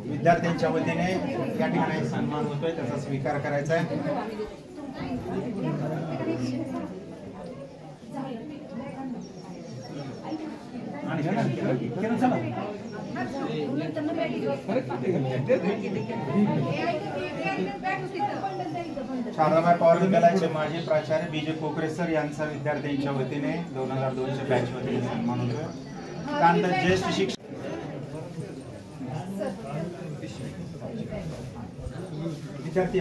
विद्यार्थ्यांच्या वतीने या ठिकाणी सन्मान होतोय, त्याचा स्वीकार करायचा आहे. आणि शारदाबाई पवार विद्यालयाचे माजी प्राचार्य बीजे कोकरे सर यांचा विद्यार्थ्यांच्या वतीने 2002च्या बॅच वतीने सन्मान होतो. त्यानंतर ज्येष्ठ शिक्षक विद्यार्थी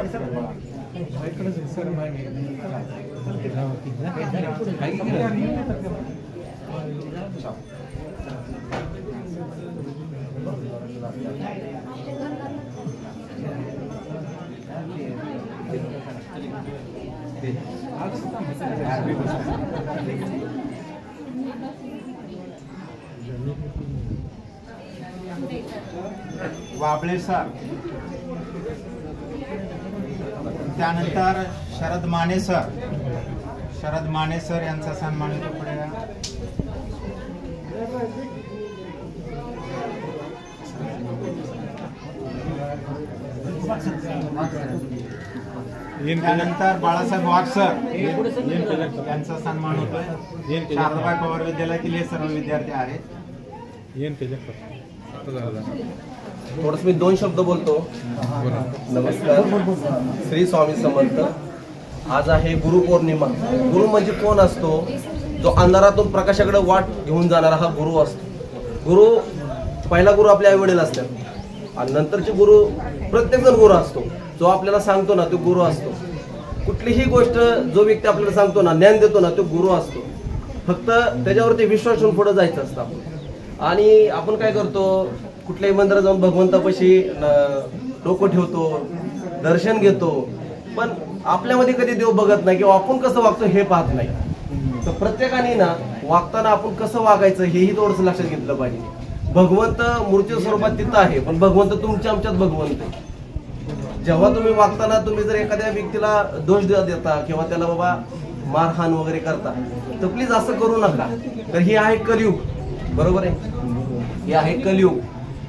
वाबळे सर, त्यानंतर शरद माने सर यांचा सन्मान होतो. पुढे त्यानंतर बाळासाहेब वाघ सर यांचा सन्मान होतोय. शारदाबाई पवार विद्यालयातील हे सर्व विद्यार्थी आहेत. थोडस मी 2 शब्द बोलतो. नमस्कार, श्री स्वामी समर्थ. आज आहे गुरुपौर्णिमा. गुरु म्हणजे कोण असतो? जो अंधारातून प्रकाशाकडे वाट घेऊन जाणारा हा गुरु असतो. गुरु, पहिला गुरु आपले आई वडील असतात आणि नंतरचे गुरु प्रत्येक जण गुरु असतो. जो आपल्याला सांगतो ना तो गुरु असतो. कुठलीही गोष्ट जो व्यक्ती आपल्याला सांगतो ना, ज्ञान देतो ना, तो गुरु असतो. फक्त त्याच्यावरती विश्वास ठेवून पुढे जायचं असतं आपण. आणि आपण काय करतो, कुठल्याही मंदिरात जाऊन भगवंतापाशी डोकं ठेवतो, दर्शन घेतो, पण आपल्यामध्ये कधी देव बघत नाही किंवा आपण कसं वागतो हे पाहत नाही. तर प्रत्येकाने ना वागताना आपण कसं वागायचं हेही थोडंसं लक्षात घेतलं पाहिजे. भगवंत मूर्ती स्वरूपात तिथं आहे, पण भगवंत तुमच्या आमच्यात भगवंत आहे. जेव्हा तुम्ही वागताना तुम्ही जर एखाद्या व्यक्तीला दोष देता किंवा त्याला बाबा मारहाण वगैरे करता, तर प्लीज असं करू नका. तर ही आहे कलियुग, बरोबर आहे? हे आहे कलियुग.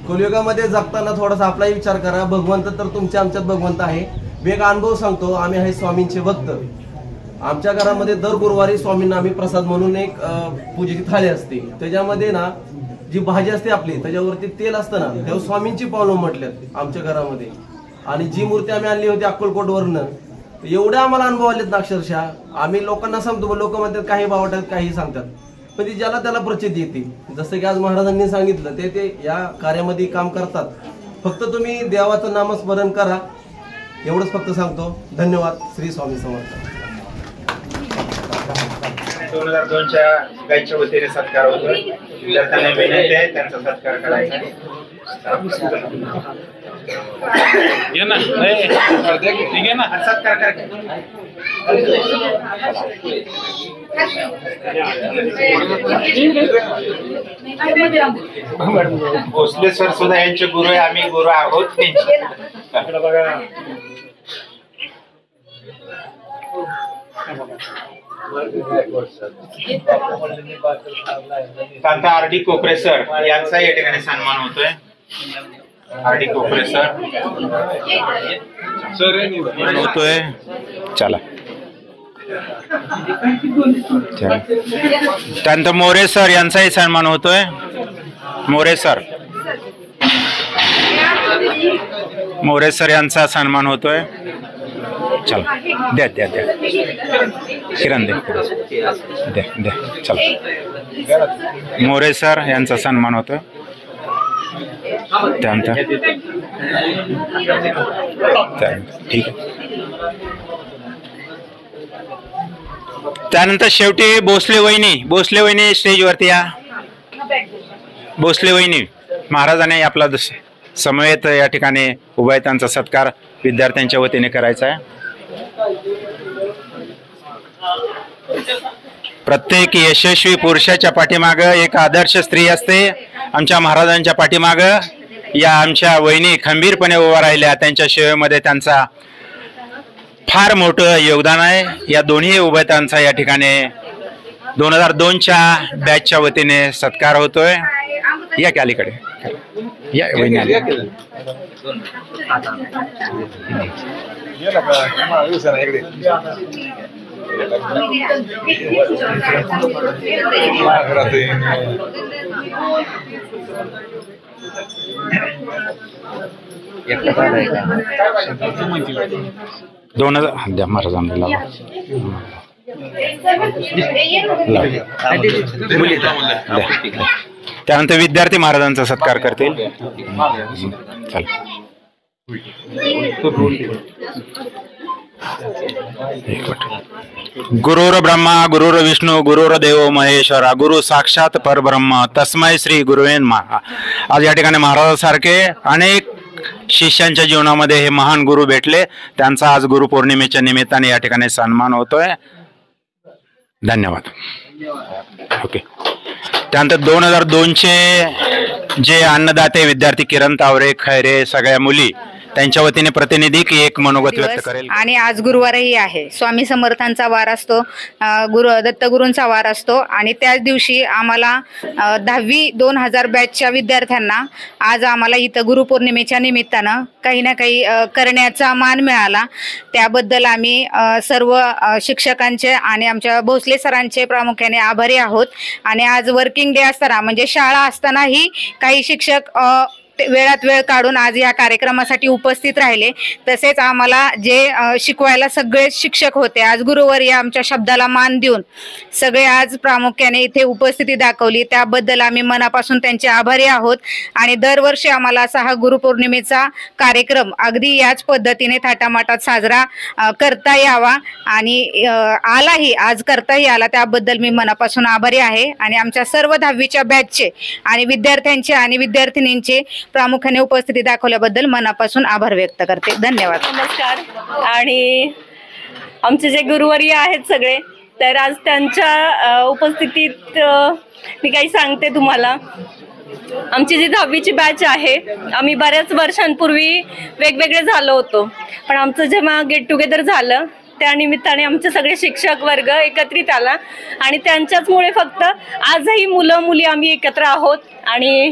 कलियुगामध्ये जगताना थोडासा आपलाही विचार करा. भगवंत तर तुमच्या आमच्यात भगवंत आहे. मी एक अनुभव सांगतो. आम्ही आहे स्वामींचे भक्त. आमच्या घरामध्ये दर गुरुवारी स्वामींना आम्ही प्रसाद म्हणून एक पूजेची थाळी असते. त्याच्यामध्ये ना जी भाजी असते आपली, त्याच्यावरती तेल असतं ना, तेव्हा स्वामींची पावलं म्हटल्यात आमच्या घरामध्ये. आणि जी मूर्ती आम्ही आणली होती अक्कलकोटवरनं, एवढे आम्हाला अनुभव आलेत ना अक्षरशः. आम्ही लोकांना सांगतो, लोक म्हणतात काही बावटात काही सांगतात, पण ती ज्याला त्याला प्रचिती येते. जसं की आज महाराजांनी सांगितलं, ते या कार्यामध्ये काम करतात. फक्त तुम्ही देवाचं नामस्मरण करा, एवढंच फक्त सांगतो. धन्यवाद. श्री स्वामी समर्थ. 2002च्या बॅचच्या वतीने सत्कार होतो. विद्यार्थ्यांना विनंती आहे त्यांचा सत्कार करायचा. सत्कार करायचा. भोसले सर सुद्धा यांचे गुरु आहे. आम्ही गुरु आहोत त्यांचे. कांता आर.डी. कोकरे सर यांचा या ठिकाणी सन्मान होतोय. आर.डी. कोकरे सर होतोय. चला, त्यानंतर मोरे सर यांचाही सन्मान होतोय. मोरे सर यांचा सन्मान होतोय. चला, द्या किरण द्या. चला, मोरे सर यांचा सन्मान होतोय. त्यानंतर ठीक आहे. त्यानंतर शेवटी भोसले वहिनी स्टेजवरती या. भोसले वहिनी महाराजांनी आपला समवेत या ठिकाणी उभा आहे. त्यांचा सत्कार विद्यार्थ्यांच्या वतीने करायचा आहे. प्रत्येक यशस्वी पुरुषाच्या पाठीमाग एक आदर्श स्त्री असते. आमच्या महाराजांच्या पाठीमाग या आमच्या वहिनी खंबीरपणे उभा राहिल्या. त्यांच्या सेवेमध्ये त्यांचा फार मोठं योगदान आहे. या दोन्ही उभयतांचा या ठिकाणी 2002च्या बॅचच्या वतीने सत्कार होतोय. या की अलीकडे या वहिनी. द्या महाराजांना लावा. त्यानंतर विद्यार्थी महाराजांचा सत्कार करतील. चला. गुरुर ब्रह्मा गुरुर विष्णू गुरुर देव महेश्वरा गुरु साक्षात परब्रह्म तस्मै श्री गुरुवे नमः. आज या ठिकाणी महाराजांसारखे अनेक शिष्यांच्या जीवनामध्ये हे महान गुरु भेटले. त्यांचा आज गुरुपौर्णिमेच्या निमित्ताने या ठिकाणी सन्मान होतोय. धन्यवाद. ओके. त्यानंतर 2002चे जे अन्नदाते विद्यार्थी किरण तावरे खैरे सगळ्या मुली त्यांच्या वतीने प्रतिनिधी की एक मनोगत व्यक्त करेल. आणि आज गुरुवारही आहे. स्वामी समर्थांचा वार असतो, दत्तगुरूंचा वार असतो आणि त्याच दिवशी आम्हाला 10वी 2000 बॅचच्या विद्यार्थ्यांना आज आम्हाला इथं गुरुपौर्णिमेच्या निमित्तानं काही ना काही करण्याचा मान मिळाला. त्याबद्दल आम्ही सर्व शिक्षकांचे आणि आमच्या भोसले सरांचे प्रामुख्याने आभारी आहोत. आणि आज वर्किंग डे असताना म्हणजे शाळा असतानाही काही शिक्षक वेळात वेळ काढून आज या कार्यक्रमासाठी उपस्थित राहिले. तसेच आम्हाला जे शिकवायला सगळे शिक्षक होते आज गुरुवार या आमच्या शब्दाला मान देऊन सगळे आज प्रामुख्याने इथे उपस्थिती दाखवली. त्याबद्दल आम्ही मनापासून त्यांचे आभारी आहोत. आणि दरवर्षी आम्हाला असा हा गुरुपौर्णिमेचा कार्यक्रम अगदी याच पद्धतीने थाटामाटात साजरा करता यावा आणि आलाही आज करताही आला. त्याबद्दल मी मनापासून आभारी आहे. आणि आमच्या सर्व 10वीच्या बॅचचे आणि विद्यार्थ्यांचे आणि विद्यार्थिनींचे प्रामुख्याने उपस्थिती दाखवल्याबद्दल मनापासून आभार व्यक्त करते. धन्यवाद. नमस्कार. आणि आमचे जे गुरुवर्य आहेत सगळे तर आज त्यांच्या उपस्थितीत मी काही सांगते तुम्हाला. आमची जी 10वीची बॅच आहे आम्ही बऱ्याच वर्षांपूर्वी वेगवेगळे झालो होतो पण आमचं जेव्हा गेट टुगेदर झालं त्या निमित्ताने आमचे सगळे शिक्षक वर्ग एकत्रित आला आणि त्यांच्याचमुळे फक्त आजही मुलं मुली आम्ही एकत्र आहोत आणि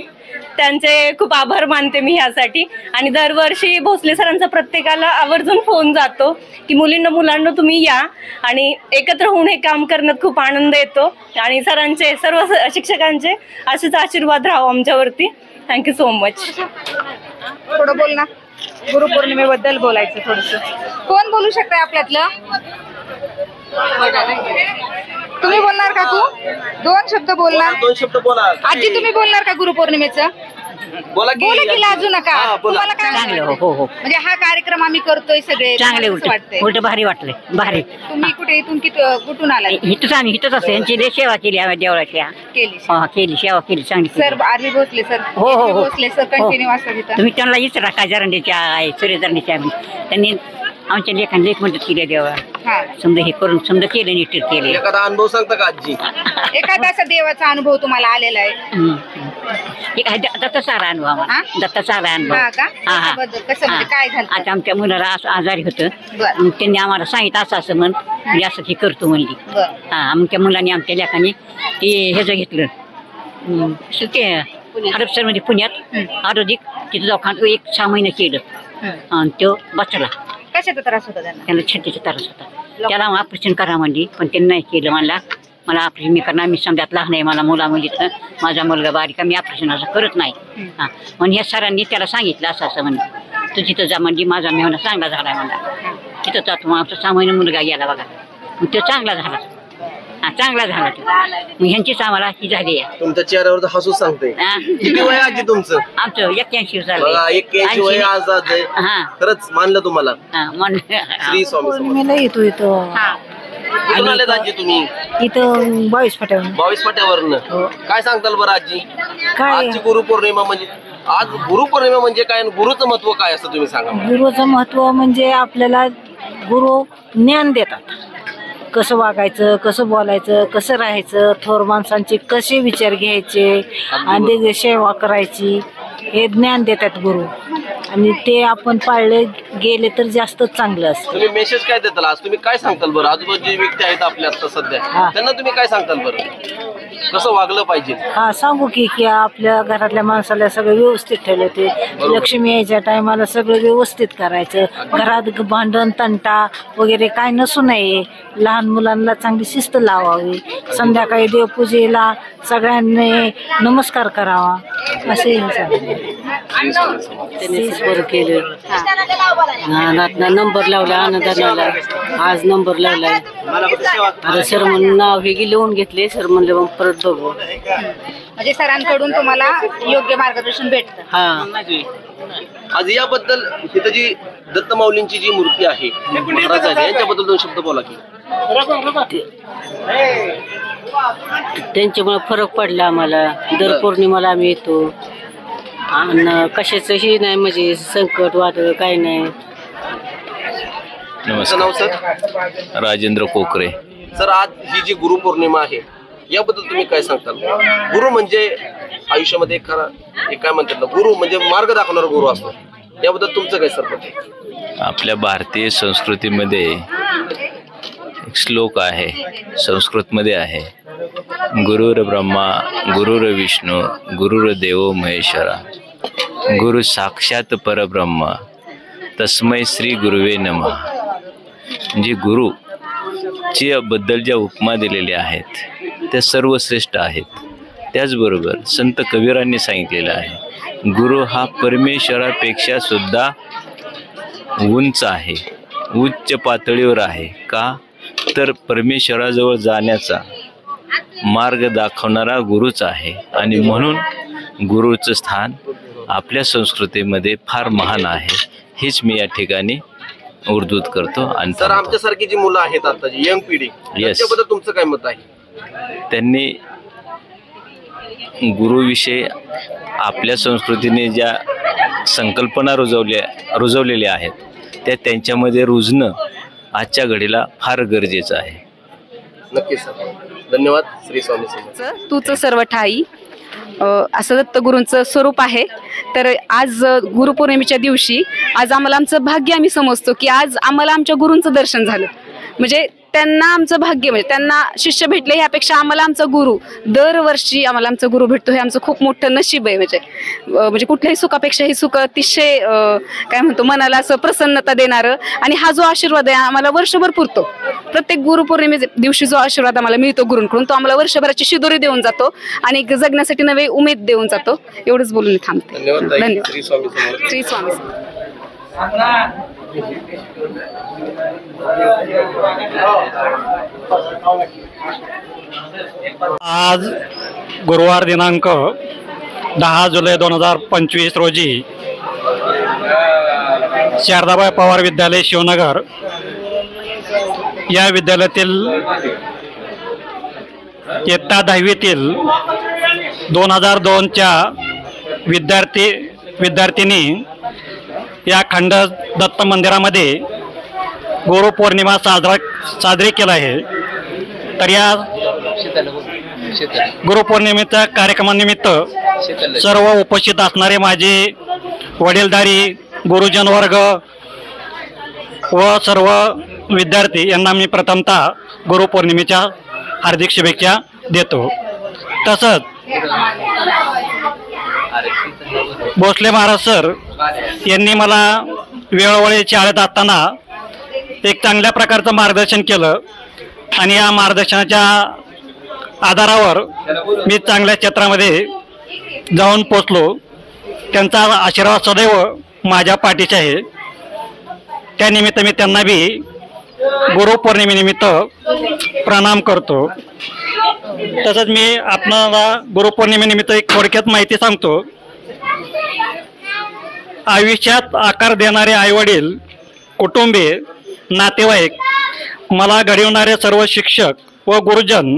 त्यांचे खूप आभार मानते मी ह्यासाठी. आणि दरवर्षी भोसले सरांचा प्रत्येकाला आवर्जून फोन जातो की मुलांना तुम्ही या आणि एकत्र होऊन हे काम करण्यात खूप आनंद येतो. आणि सरांचे सर्व शिक्षकांचे असेच आशीर्वाद राहावं आमच्यावरती. Thank you so much. थोडं बोल ना, गुरुपौर्णिमेबद्दल बोलायचं थोडंसं. कोण बोलू शकताय आपल्यातलं? तुम्ही बोलणार का? तू 2 शब्द बोलणार? 2 शब्द बोला. आजी तुम्ही बोलणार का गुरुपौर्णिमेचं? बोला की लाजू नका. तुम्हाला काय चांगलं हो हो म्हणजे हा कार्यक्रम आम्ही करतोय सगळे चांगले वाटतंय? उलट भारी वाटले भारी. तुम्ही कुठे इथून कुठून आला? इथंच आम्ही इथंच असं यांची लय सेवा केली आम्ही देवळाची. केली केली सेवा केली चांगली. Sir R V Bhosale sir. हो हो हो भोसले सर कंटिन्यू असतात इथं. तुम्ही त्यांना विचारा काय जरंडीच्या आहे सूर्यजरंडीच्या त्यांनी आमच्या लेखांना लेख मदत केली देवा. समजा हे करून समजा केलं नीट केले. एखादा अनुभव सांगता का आजी? एखादा असा देवाचा अनुभव तुम्हाला आलेला आहे? दत्ताचा आला अनुभव आम्हाला. दत्ताचा आला अनुभव. कसं म्हणजे काय झालं? आता आमच्या मुलाला असं आजारी होतं त्यांनी आम्हाला सांगितलं असं असं म्हण म्हणजे असं हे करतो म्हणली. आमच्या मुलांनी आमच्या लेखाने ते ह्याचं घेतलं ते हडपसर मध्ये पुण्यात आरोग्य तिथं दवाखान्यात 1-6 महिने केलं आणि तो बसला. कशाचा त्रास होता त्यांना? त्यांना छातीचा त्रास होता. त्याला ऑपरेशन करा म्हणली पण त्यांनी नाही केलं. मला ऑपरेशन मी करणार. मी समजात लहान आहे मला मुला मुलीचं. माझा मुलगा बारीक मी ऑपरेशन असं करत नाही. म्हणून या सरांनी त्याला सांगितलं असं असं म्हणलं तू तिथं जा म्हणजे माझा मेहना चांगला झाला म्हणला. तिथं जातो मग आमचा 6 महिने मुलगा गेला बघा. मग तो चांगला झाला. चांगला झाला तो. मग ह्यांचीच आम्हाला ही झाली आहे. तुमच्या चेहऱ्यावर हसू सांगते. किती वय आजी तुमचं? आमचं 81 झालं. 81 वय आज आहे. खरंच मानलं तुम्हाला. श्री स्वामी समर्थ. येतो इथं कुठून आलेत आजी तुम्ही? इथं 22 फाट्यावर. 22 फाट्यावरनं. काय सांगताल बरं आजी? काय आजची गुरुपौर्णिमा म्हणजे आज गुरुपौर्णिमा म्हणजे काय? गुरुचं महत्व काय असतं तुम्ही सांगा. गुरुचं महत्व म्हणजे आपल्याला गुरु ज्ञान देतात. कसं वागायचं, कसं बोलायचं, कसं राहायचं, थोर माणसांचे कसे विचार घ्यायचे आणि सेवा करायची हे ज्ञान देतात गुरु. आणि ते आपण पाळले गेले तर जास्त चांगलं असतं. तुम्ही मेसेज काय देताल आज? तुम्ही काय सांगताल बरं? आजूबाजूचे व्यक्ती आहेत आपल्या आता सध्या त्यांना तुम्ही काय सांगताल बरं? कसं वागलं पाहिजे? हा सांगू की आपल्या घरातल्या माणसाला सगळं व्यवस्थित ठेवलं ते लक्ष्मी यायच्या टायमाला सगळं व्यवस्थित करायचं. घरात भांडण तंटा वगैरे काय नसू नये. लहान मुलांना चांगली शिस्त लावावी. संध्याकाळी देवपूजेला सगळ्यांनी नमस्कार करावा असे बरं केलं. नंबर लावला अन्नदानाला आज नंबर लावलाय. आता सर म्हणून नाव हे लिहून घेतले. सर म्हणले मग परत बघू. म्हणजे सरांकडून तुम्हाला योग्य मार्गदर्शन भेटतं. हा आज याबद्दल इथं जी दत्त माऊलींची जी मूर्ती आहे महाराजांची यांच्याबद्दल 2 शब्द बोला की. त्यांच्यामुळे फरक पडला आम्हाला. दर पौर्णिमाला आम्ही येतो आणि कशाचंही नाही म्हणजे संकट वादळ काही नाही. नमस्कार. नाव सर? राजेंद्र कोकरे. सर आज ही जी गुरुपौर्णिमा आहे याबद्दल तुम्ही काय सांगताल? गुरु म्हणजे आयुष्यामध्ये एक खरा एक काय म्हणतात ना, गुरु म्हणजे मार्ग दाखवणारा गुरु असतो. याबद्दल तुमचं काय सर मत आहे? आपल्या भारतीय संस्कृतीमध्ये एक श्लोक आहे, संस्कृतमध्ये आहे, गुरुर ब्रह्मा गुरुर विष्णू गुरुर देवो महेश्वरा गुरु साक्षात परब्रह्म तस्मै श्री गुरुवे नमः. म्हणजे गुरुची बद्दल ज्या उपमा दिलेल्या आहेत त्या सर्वश्रेष्ठ आहेत. त्याचबरोबर संत कबीरांनी सांगितलेलं आहे गुरु हा परमेश्वरापेक्षा सुद्धा उंच आहे, उच्च पातळीवर आहे. का तर परमेश्वराजवळ जाण्याचा मार्ग दाखवणारा गुरुच आहे आणि म्हणून गुरुचं स्थान आपल्या संस्कृतीमध्ये फार महान आहे. हेच मी या ठिकाणी उर्दूत करतो. आणि सर आमच्यासारखी जी मुलं आहेत आता जी यंग पिढी याच्याबद्दल तुमचं काय मत आहे? त्यांनी गुरुविषयी आपल्या संस्कृतीने ज्या संकल्पना रुजवलेल्या आहेत त्या त्यांच्यामध्ये रुजणं आजच्या घडीला फार गरजेचं आहे. नक्कीच सर. धन्यवाद. श्री स्वामी समर्थ. तूच सर्व ठाई असं दत्तगुरूंचं स्वरूप आहे. तर आज गुरुपौर्णिमेच्या दिवशी आज आम्हाला आमचं भाग्य आम्ही समजतो की आज आम्हाला आमच्या गुरूंचं दर्शन झालं. म्हणजे त्यांना आमचं भाग्य, म्हणजे त्यांना शिष्य भेटले ह्यापेक्षा आम्हाला आमचा गुरु दरवर्षी आम्हाला आमचा गुरु भेटतो हे आमचं खूप मोठं नशीब आहे. म्हणजे कुठल्याही सुखापेक्षा हे सुख अतिशय काय म्हणतो मनाला असं प्रसन्नता देणारं. आणि हा जो आशीर्वाद आहे आम्हाला वर्षभर पुरतो. प्रत्येक गुरुपौर्णिमे दिवशी जो आशीर्वाद आम्हाला मिळतो गुरूंकडून तो आम्हाला वर्षभराची शिदोरी देऊन जातो आणि जगण्यासाठी नवे उमेद देऊन जातो. एवढंच बोलून थांबते. धन्यवाद. श्री स्वामी समर्थ. श्री स्वामी. आज गुरुवार दिनांक 10 जुलै 2025 रोजी शारदाबाई पवार विद्यालय शिवनगर या विद्यालयातील इयत्ता 10वीतील 2002च्या विद्यार्थिनी या खंड दत्त मंदिरामध्ये गुरुपौर्णिमा साजरी केला आहे. तर या गुरुपौर्णिमेच्या कार्यक्रमानिमित्त सर्व उपस्थित असणारे माझे वडीलधारी गुरुजन वर्ग व सर्व विद्यार्थी यांना मी प्रथमतः गुरुपौर्णिमेच्या हार्दिक शुभेच्छा देतो. तसंच भोसले महाराज सर यांनी मला वेळोवेळी शाळेत असताना एक चांगल्या प्रकारचं मार्गदर्शन केलं आणि या मार्गदर्शनाच्या आधारावर मी चांगल्या क्षेत्रामध्ये जाऊन पोचलो. त्यांचा आशीर्वाद सदैव माझ्या पाठीशी आहे. त्यानिमित्त मी त्यांना बी गुरुपौर्णिमेनिमित्त प्रणाम करतो. तसंच मी आपणाला गुरुपौर्णिमेनिमित्त एक थोडक्यात माहिती सांगतो. आयुष्यात आकार देणारे आईवडील, कुटुंबीय, नातेवाईक, मला घडवणारे सर्व शिक्षक व गुरुजन,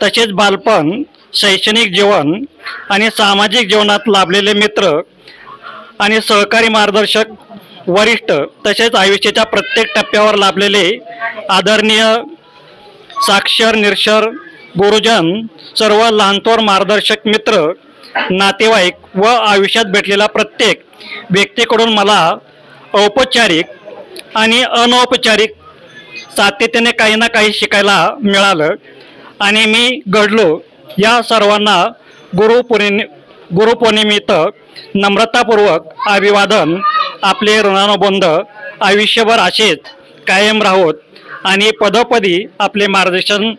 तसेच बालपण, शैक्षणिक जीवन आणि सामाजिक जीवनात लाभलेले मित्र आणि सहकारी मार्गदर्शक, वरिष्ठ, तसेच आयुष्याच्या प्रत्येक टप्प्यावर लाभलेले आदरणीय साक्षर निरक्षर गुरुजन, सर्व लहानथोर मार्गदर्शक मित्र, नातेवाईक व आयुष्यात भेटलेला प्रत्येक व्यक्तीकडून मला औपचारिक आणि अनौपचारिक सातत्याने काही ना काही शिकायला मिळालं आणि मी घडलो. या सर्वांना गुरुपौर्णिमेनिमित्त नम्रतापूर्वक अभिवादन. आपले ऋणानुबंध आयुष्यभर असेच कायम राहोत आणि पदोपदी आपले मार्गदर्शन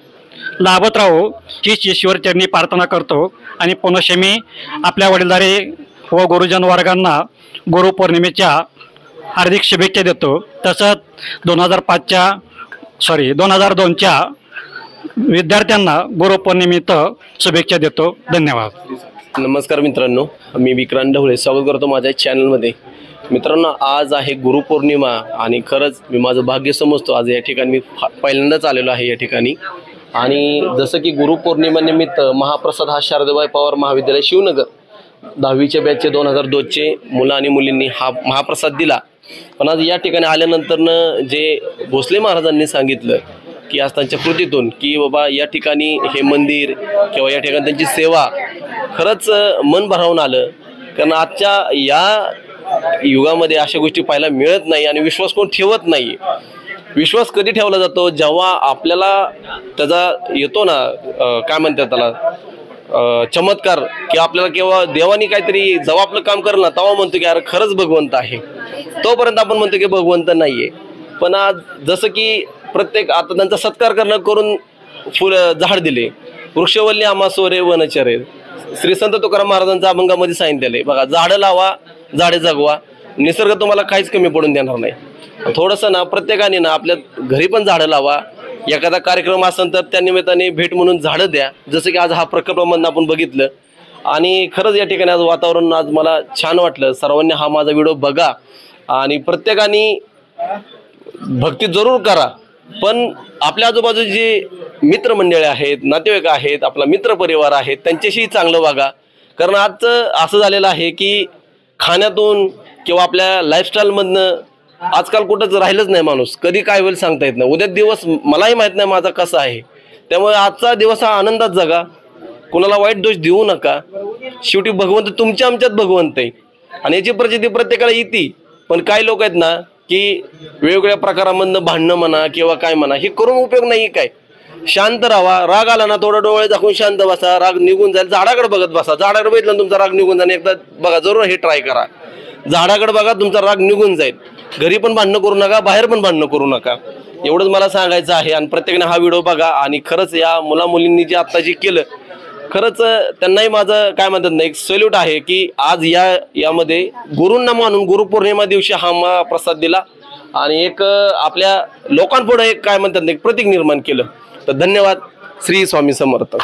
लाभत राहो हीच ईश्वरचरणी प्रार्थना करतो. आणि पुनश्च मी आपल्या वडीलधारे व गुरुजन वर्गांना गुरुपौर्णिमेच्या हार्दिक शुभेच्छा देतो. तसंच 2002च्या विद्यार्थ्यांना गुरुपौर्णिमेनिमित्त शुभेच्छा देतो. धन्यवाद. नमस्कार मित्रांनो, मी विक्रांत ढवळे स्वागत करतो माझ्या चॅनलमध्ये. मित्रांनो, आज आहे गुरुपौर्णिमा आणि खरंच मी माझं भाग्य समजतो आज या ठिकाणी मी पहिल्यांदाच आलेलो आहे या ठिकाणी. आणि जसं की गुरुपौर्णिमेनिमित्त महाप्रसाद हा शारदाबाई पवार महाविद्यालय शिवनगर 10वीच्या बॅचचे 2002चे मुलं आणि मुलींनी हा महाप्रसाद दिला. पण आज या ठिकाणी आल्यानंतरनं जे भोसले महाराजांनी सांगितलं की आज त्यांच्या कृतीतून की बाबा या ठिकाणी हे मंदिर किंवा या ठिकाणी त्यांची सेवा खरंच मन भरावून आलं. कारण आजच्या या युगामध्ये अशा गोष्टी पाहायला मिळत नाही आणि विश्वास कोण ठेवत नाही. विश्वास कधी ठेवला जातो जेव्हा आपल्याला त्याचा येतो ना काय म्हणतात त्याला चमत्कार, की आपल्याला केव्हा देवानी काहीतरी जेव्हा आपलं काम करेल ना तेव्हा म्हणतो की अरे खरंच भगवंत आहे. तोपर्यंत आपण म्हणतो की भगवंत नाहीये. पण आज जसं की प्रत्येक आता त्यांचा सत्कार करून झाड दिले. वृक्षवल्ली आम्हा सोरे वनचरे, श्री संत तुकाराम महाराजांच्या अभंगामध्ये सांगितलेले बघा, झाडं लावा झाडे जगवा, निसर्ग तुम्हाला काहीच कमी पडून देणार नाही. थोडंसं ना प्रत्येकाने ना आपल्या घरी पण झाडं लावा. एखादा कार्यक्रम असेल तर त्या निमित्ताने भेट म्हणून झाडं द्या. जसं की आज हा प्रकल्पामधून आपण बघितलं आणि खरंच या ठिकाणी आज वातावरण आज मला छान वाटलं. सर्वांनी हा माझा व्हिडिओ बघा आणि प्रत्येकाने भक्ती जरूर करा. पण आपल्या आजूबाजूचे जे मित्रमंडळी आहेत, नातेवाईक आहेत, आपला मित्रपरिवार आहेत त्यांच्याशी चांगलं वागा. कारण आजचं असं झालेलं आहे की खाण्यातून किंवा आपल्या लाईफस्टाईलमधनं आजकाल कुठंच राहिलंच नाही माणूस. कधी काय होईल सांगता येत नाही. उद्या दिवस मलाही माहीत नाही माझा कसा आहे. त्यामुळे आजचा दिवस हा आनंदात जगा, कोणाला वाईट दोष देऊ नका. शेवटी भगवंत तुमच्या आमच्यात भगवंत आहे आणि याची प्रचिती प्रत्येकाला येते. पण काही लोक आहेत ना की वेगवेगळ्या प्रकारामधनं भांडणं म्हणा किंवा काय म्हणा हे करून उपयोग नाही. काय शांत राहा. राग आला ना थोडं डोळे दाखवून शांत बसा, राग निघून जाईल. झाडाकडे बघत बसा, झाडाकडे बघितलं तुमचा राग निघून जाईल. एकदा बघा, जरूर हे ट्राय करा. झाडाकडे बघा, तुमचा राग निघून जाईल. घरी पण भांडणं करू नका, बाहेर पण भांडणं करू नका. एवढंच मला सांगायचं आहे. आणि प्रत्येकाने हा व्हिडिओ बघा आणि खरंच या मुला मुलींनी जे आता जे केलं खरंच त्यांनाही माझं काय म्हणतात ना एक सल्यूट आहे की आज यामध्ये गुरूंना मानून गुरुपौर्णिमा दिवशी हा महाप्रसाद दिला आणि एक आपल्या लोकांपुढे एक काय म्हणतात ना एक प्रतीक निर्माण केलं. तर धन्यवाद. श्री स्वामी समर्थ.